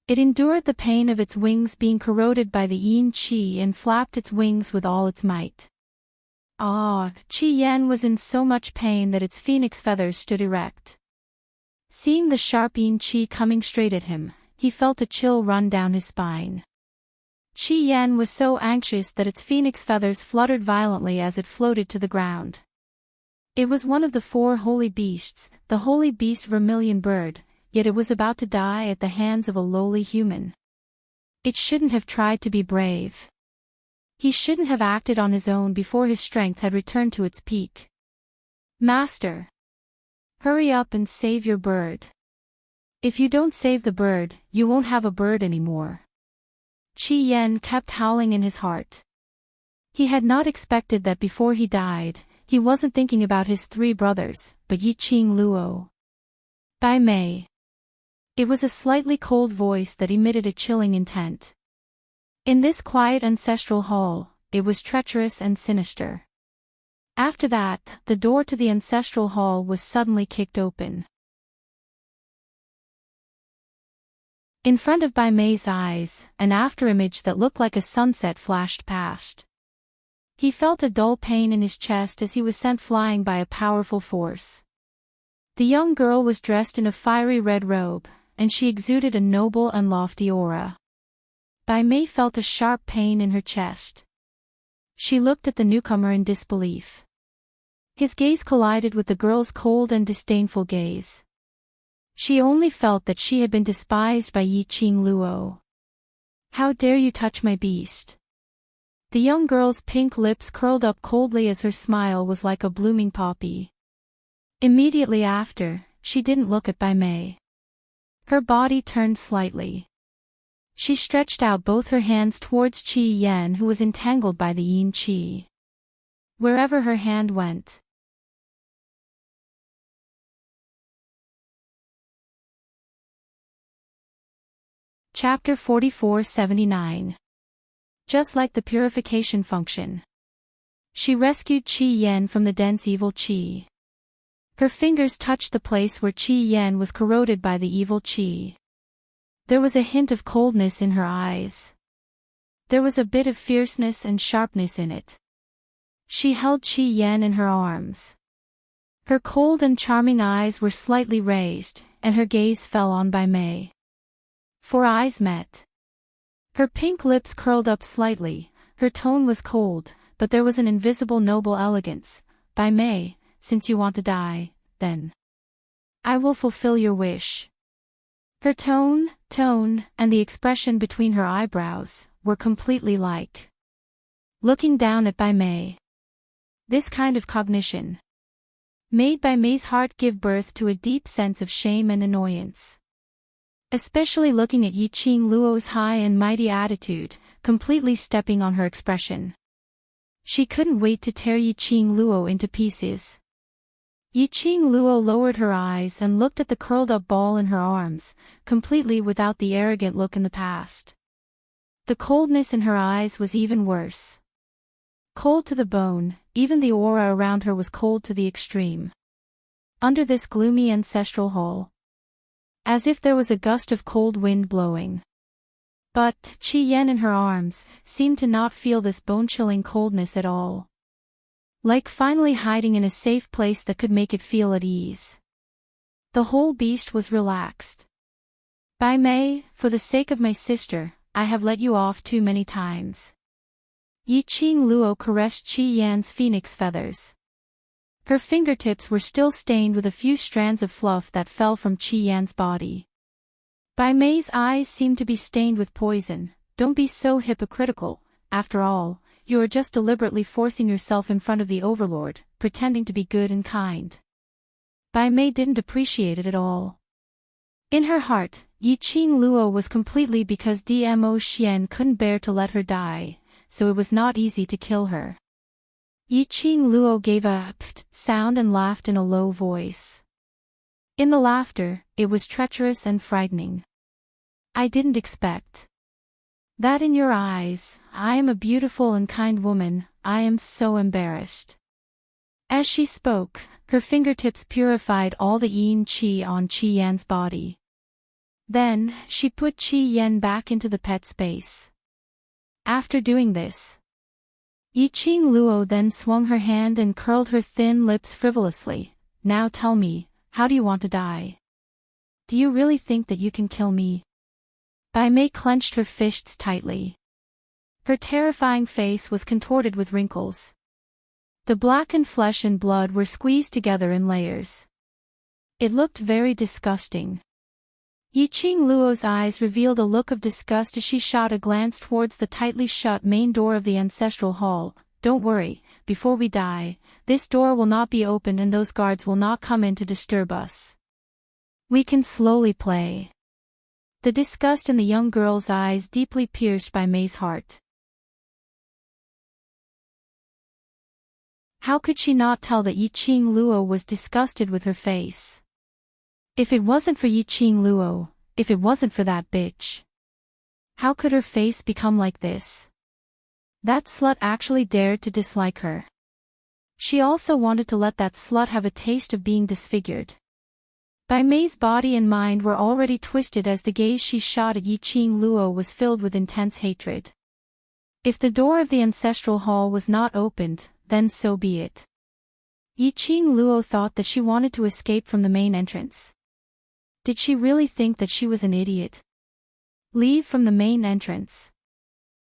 S1: It endured the pain of its wings being corroded by the yin qi and flapped its wings with all its might. Qi Yan was in so much pain that its phoenix feathers stood erect. Seeing the sharp yin qi coming straight at him, he felt a chill run down his spine. Qi Yan was so anxious that its phoenix feathers fluttered violently as it floated to the ground. It was one of the 4 holy beasts, the holy beast vermilion bird, yet it was about to die at the hands of a lowly human. It shouldn't have tried to be brave. He shouldn't have acted on his own before his strength had returned to its peak. Master! Hurry up and save your bird. If you don't save the bird, you won't have a bird anymore. Qi Yan kept howling in his heart. He had not expected that before he died, he wasn't thinking about his 3 brothers, but Yiqing Luo. Bai Mei. It was a slightly cold voice that emitted a chilling intent. In this quiet ancestral hall, it was treacherous and sinister. After that, the door to the ancestral hall was suddenly kicked open. In front of Bai Mei's eyes, an afterimage that looked like a sunset flashed past. He felt a dull pain in his chest as he was sent flying by a powerful force. The young girl was dressed in a fiery red robe, and she exuded a noble and lofty aura. Bai Mei felt a sharp pain in her chest. She looked at the newcomer in disbelief. His gaze collided with the girl's cold and disdainful gaze. She only felt that she had been despised by Yiqing Luo. How dare you touch my beast? The young girl's pink lips curled up coldly as her smile was like a blooming poppy. Immediately after, she didn't look at Bai Mei. Her body turned slightly. She stretched out both her hands towards Qi Yan, who was entangled by the yin qi. Wherever her hand went. Chapter 44-79. Just like the purification function. She rescued Qi Yan from the dense evil qi. Her fingers touched the place where Qi Yan was corroded by the evil qi. There was a hint of coldness in her eyes. There was a bit of fierceness and sharpness in it. She held Qi Yan in her arms. Her cold and charming eyes were slightly raised, and her gaze fell on Bai Mei. 4 eyes met. Her pink lips curled up slightly, her tone was cold, but there was an invisible noble elegance. Bai Mei, since you want to die, then I will fulfill your wish. Her tone, and the expression between her eyebrows, were completely like. Looking down at Bai Mei. This kind of cognition made Bai Mei's heart give birth to a deep sense of shame and annoyance. Especially looking at Yiqing Luo's high and mighty attitude, completely stepping on her expression. She couldn't wait to tear Yiqing Luo into pieces. Yiqing Luo lowered her eyes and looked at the curled-up ball in her arms, completely without the arrogant look in the past. The coldness in her eyes was even worse. Cold to the bone, even the aura around her was cold to the extreme. Under this gloomy ancestral hall, as if there was a gust of cold wind blowing. But Qi Yan in her arms seemed to not feel this bone-chilling coldness at all. Like finally hiding in a safe place that could make it feel at ease. The whole beast was relaxed. Bai Mei, for the sake of my sister, I have let you off too many times. Yiqing Luo caressed Qi Yan's phoenix feathers. Her fingertips were still stained with a few strands of fluff that fell from Qi Yan's body. Bai Mei's eyes seemed to be stained with poison. Don't be so hypocritical, after all, you are just deliberately forcing yourself in front of the Overlord, pretending to be good and kind. Bai Mei didn't appreciate it at all. In her heart, Yiqing Luo was completely because Dmo Xian couldn't bear to let her die, so it was not easy to kill her. Yiqing Luo gave a pft sound and laughed in a low voice. In the laughter, it was treacherous and frightening. I didn't expect that in your eyes. I am a beautiful and kind woman, I am so embarrassed. As she spoke, her fingertips purified all the yin qi on Qi Yan's body. Then, she put Qi Yan back into the pet space. After doing this, Yiqing Luo then swung her hand and curled her thin lips frivolously. Now tell me, how do you want to die? Do you really think that you can kill me? Bai Mei clenched her fists tightly. Her terrifying face was contorted with wrinkles. The blackened flesh and blood were squeezed together in layers. It looked very disgusting. Yiqing Luo's eyes revealed a look of disgust as she shot a glance towards the tightly shut main door of the ancestral hall. Don't worry, before we die, this door will not be opened and those guards will not come in to disturb us. We can slowly play. The disgust in the young girl's eyes deeply pierced Bai Mei's heart. How could she not tell that Yiqing Luo was disgusted with her face? If it wasn't for Yiqing Luo, if it wasn't for that bitch. How could her face become like this? That slut actually dared to dislike her. She also wanted to let that slut have a taste of being disfigured. Bai Mei's body and mind were already twisted as the gaze she shot at Yiqing Luo was filled with intense hatred. If the door of the ancestral hall was not opened, then so be it. Yiqing Luo thought that she wanted to escape from the main entrance. Did she really think that she was an idiot? Leave from the main entrance.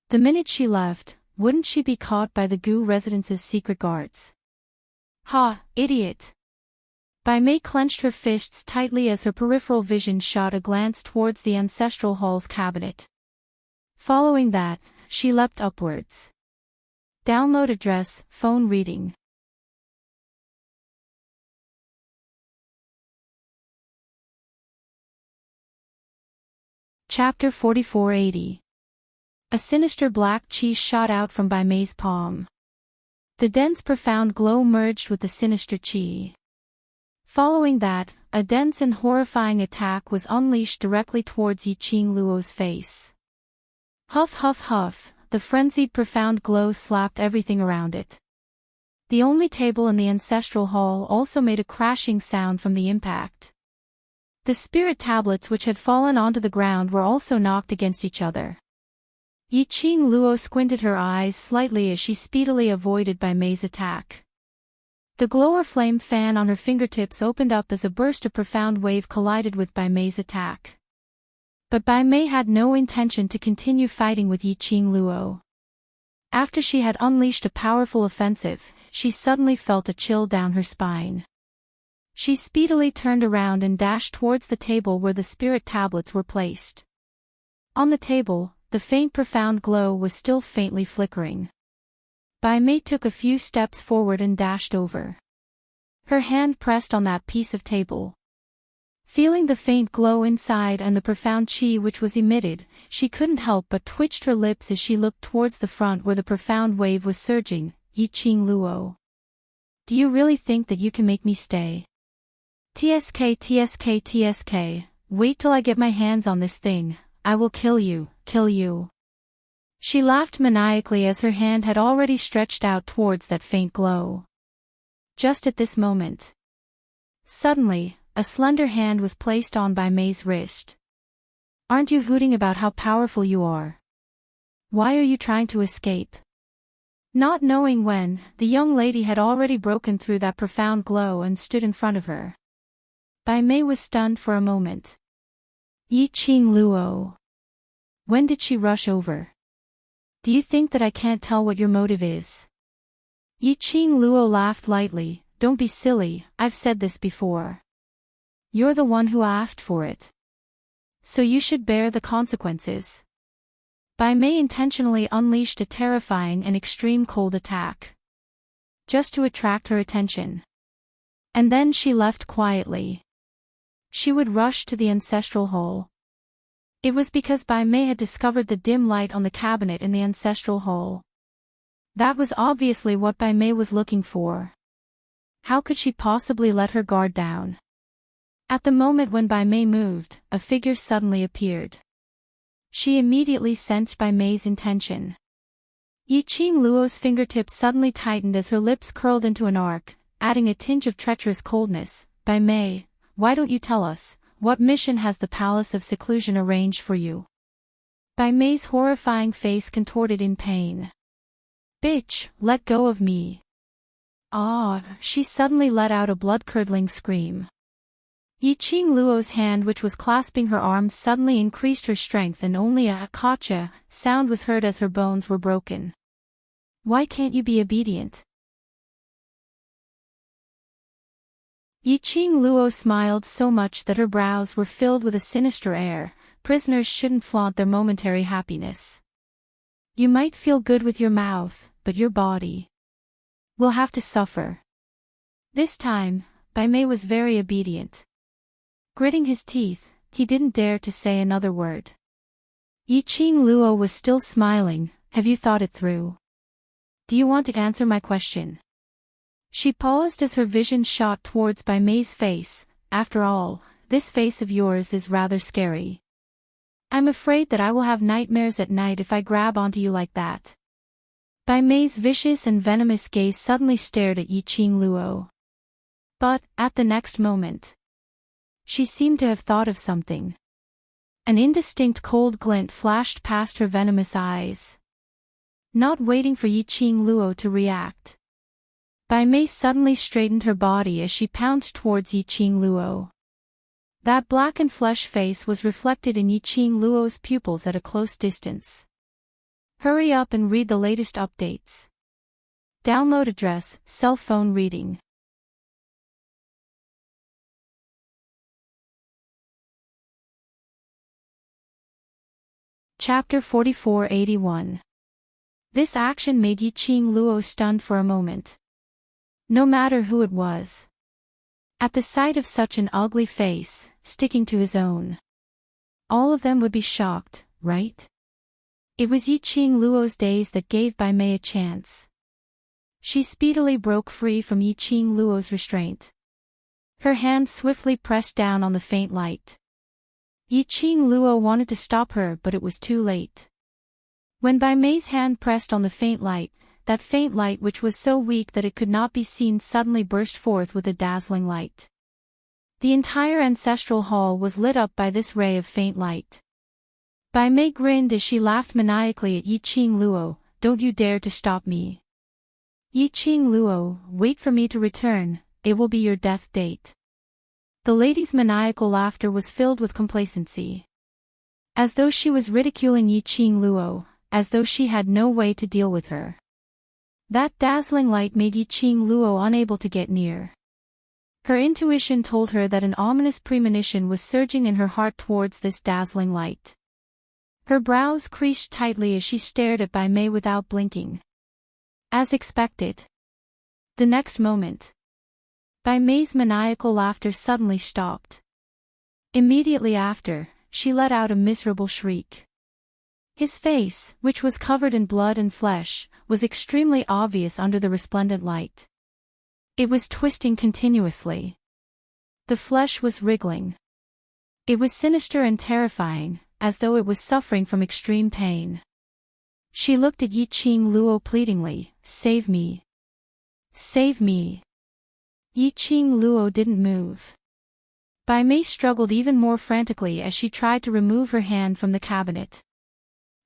S1: The minute she left, wouldn't she be caught by the Gu residence's secret guards? Ha, idiot! Bai Mei clenched her fists tightly as her peripheral vision shot a glance towards the ancestral hall's cabinet. Following that, she leapt upwards. Download address, phone reading. Chapter 4480. A sinister black chi shot out from Bai Mei's palm. The dense profound glow merged with the sinister chi. Following that, a dense and horrifying attack was unleashed directly towards Yiqing Luo's face. Huff huff huff, the frenzied profound glow slapped everything around it. The only table in the ancestral hall also made a crashing sound from the impact. The spirit tablets which had fallen onto the ground were also knocked against each other. Yiqing Luo squinted her eyes slightly as she speedily avoided Bai Mei's attack. The glower flame fan on her fingertips opened up as a burst of profound wave collided with Bai Mei's attack. But Bai Mei had no intention to continue fighting with Yiqing Luo. After she had unleashed a powerful offensive, she suddenly felt a chill down her spine. She speedily turned around and dashed towards the table where the spirit tablets were placed. On the table, the faint profound glow was still faintly flickering. Bai Mei took a few steps forward and dashed over. Her hand pressed on that piece of table. Feeling the faint glow inside and the profound chi which was emitted, she couldn't help but twitched her lips as she looked towards the front where the profound wave was surging. Yiqing Luo. Do you really think that you can make me stay? TSK TSK TSK, wait till I get my hands on this thing, I will kill you, kill you. She laughed maniacally as her hand had already stretched out towards that faint glow. Just at this moment. Suddenly, a slender hand was placed on Bai Mei's wrist. Aren't you hooting about how powerful you are? Why are you trying to escape? Not knowing when, the young lady had already broken through that profound glow and stood in front of her. Bai Mei was stunned for a moment. Yiqing Luo. When did she rush over? Do you think that I can't tell what your motive is? Yiqing Luo laughed lightly. Don't be silly, I've said this before. You're the one who asked for it. So you should bear the consequences. Bai Mei intentionally unleashed a terrifying and extreme cold attack. Just to attract her attention. And then she left quietly. She would rush to the ancestral hall. It was because Bai Mei had discovered the dim light on the cabinet in the ancestral hall. That was obviously what Bai Mei was looking for. How could she possibly let her guard down? At the moment when Bai Mei moved, a figure suddenly appeared. She immediately sensed Bai Mei's intention. Yiqing Luo's fingertips suddenly tightened as her lips curled into an arc, adding a tinge of treacherous coldness. Bai Mei, why don't you tell us? What mission has the Palace of Seclusion arranged for you? Bai Mei's horrifying face contorted in pain. Bitch, let go of me. Ah, she suddenly let out a blood-curdling scream. Yi Qing Luo's hand, which was clasping her arms, suddenly increased her strength, and only a "gotcha" sound was heard as her bones were broken. Why can't you be obedient? Yi Qing Luo smiled so much that her brows were filled with a sinister air. Prisoners shouldn't flaunt their momentary happiness. You might feel good with your mouth, but your body will have to suffer. This time, Bai Mei was very obedient. Gritting his teeth, he didn't dare to say another word. Yi Qing Luo was still smiling. Have you thought it through? Do you want to answer my question? She paused as her vision shot towards Bai Mei's face. After all, this face of yours is rather scary. I'm afraid that I will have nightmares at night if I grab onto you like that. Bai Mei's vicious and venomous gaze suddenly stared at Yi Qing Luo. But, at the next moment, she seemed to have thought of something. An indistinct cold glint flashed past her venomous eyes. Not waiting for Yi Qing Luo to react, Bai Mei suddenly straightened her body as she pounced towards Yi Qing Luo. That blackened flesh face was reflected in Yi Qing Luo's pupils at a close distance. Hurry up and read the latest updates. Download address, cell phone reading. Chapter 4481. This action made Yi Qing Luo stunned for a moment. No matter who it was. At the sight of such an ugly face, sticking to his own, all of them would be shocked, right? It was Yi Qing Luo's days that gave Bai Mei a chance. She speedily broke free from Yi Qing Luo's restraint. Her hand swiftly pressed down on the faint light. Yi Qing Luo wanted to stop her, but it was too late. When Bai Mei's hand pressed on the faint light, that faint light, which was so weak that it could not be seen, suddenly burst forth with a dazzling light. The entire ancestral hall was lit up by this ray of faint light. Bai Mei grinned as she laughed maniacally at Yi Qing Luo. Don't you dare to stop me. Yi Qing Luo, wait for me to return, it will be your death date. The lady's maniacal laughter was filled with complacency. As though she was ridiculing Yi Qing Luo, as though she had no way to deal with her. That dazzling light made Yi Qing Luo unable to get near. Her intuition told her that an ominous premonition was surging in her heart towards this dazzling light. Her brows creased tightly as she stared at Bai Mei without blinking. As expected. The next moment, Bai Mei's maniacal laughter suddenly stopped. Immediately after, she let out a miserable shriek. His face, which was covered in blood and flesh, was extremely obvious under the resplendent light. It was twisting continuously. The flesh was wriggling. It was sinister and terrifying, as though it was suffering from extreme pain. She looked at Yi Qing Luo pleadingly. Save me. Save me. Yi Qing Luo didn't move. Bai Mei struggled even more frantically as she tried to remove her hand from the cabinet.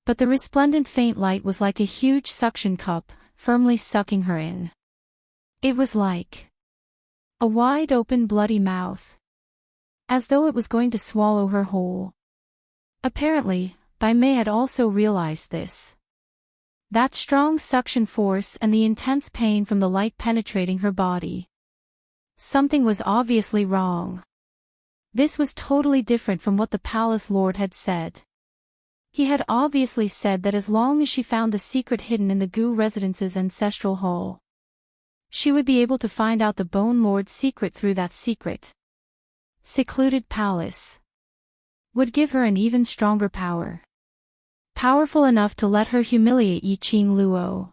S1: But the resplendent faint light was like a huge suction cup, firmly sucking her in. It was like a wide-open bloody mouth. As though it was going to swallow her whole. Apparently, Bai Mei had also realized this. That strong suction force and the intense pain from the light penetrating her body. Something was obviously wrong. This was totally different from what the palace lord had said. He had obviously said that as long as she found the secret hidden in the Gu residence's ancestral hall, she would be able to find out the Bone Lord's secret through that secret, secluded palace. Would give her an even stronger power. Powerful enough to let her humiliate Yi Qing Luo.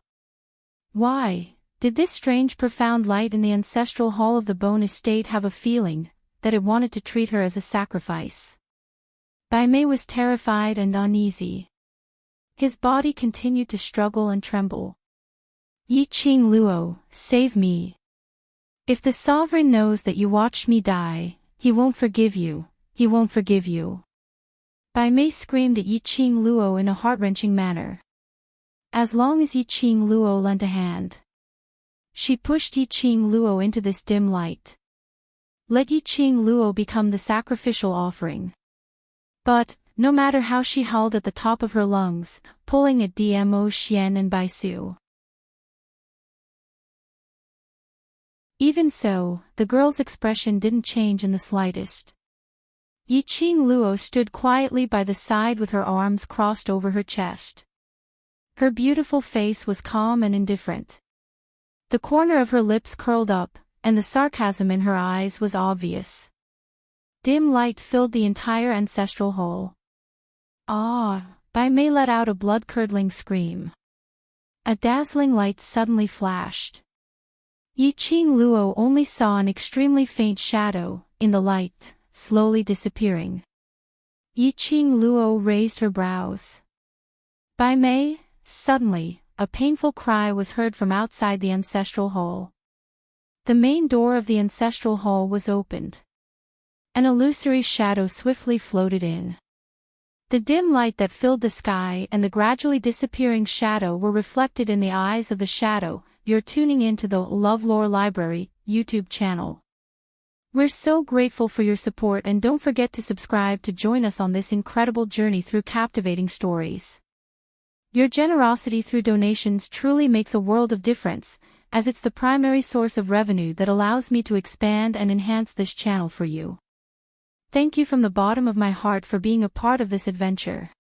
S1: Why did this strange profound light in the ancestral hall of the Bone Estate have a feeling that it wanted to treat her as a sacrifice? Bai Mei was terrified and uneasy. His body continued to struggle and tremble. Yi Qing Luo, save me. If the sovereign knows that you watched me die, he won't forgive you, he won't forgive you. Bai Mei screamed at Yi Qing Luo in a heart-wrenching manner. As long as Yi Qing Luo lent a hand, she pushed Yi Qing Luo into this dim light. Let Yi Qing Luo become the sacrificial offering. But, no matter how she howled at the top of her lungs, pulling at Dmo Xian and Baisu. Even so, the girl's expression didn't change in the slightest. Yi Qing Luo stood quietly by the side with her arms crossed over her chest. Her beautiful face was calm and indifferent. The corner of her lips curled up, and the sarcasm in her eyes was obvious. Dim light filled the entire ancestral hall. Ah! Bai Mei let out a blood-curdling scream. A dazzling light suddenly flashed. Yi Qing Luo only saw an extremely faint shadow, in the light, slowly disappearing. Yi Qing Luo raised her brows. Bai Mei, suddenly, a painful cry was heard from outside the ancestral hall. The main door of the ancestral hall was opened. An illusory shadow swiftly floated in. The dim light that filled the sky and the gradually disappearing shadow were reflected in the eyes of the shadow. You're tuning into the LoveLore Library YouTube channel. We're so grateful for your support, and don't forget to subscribe to join us on this incredible journey through captivating stories. Your generosity through donations truly makes a world of difference, as it's the primary source of revenue that allows me to expand and enhance this channel for you. Thank you from the bottom of my heart for being a part of this adventure.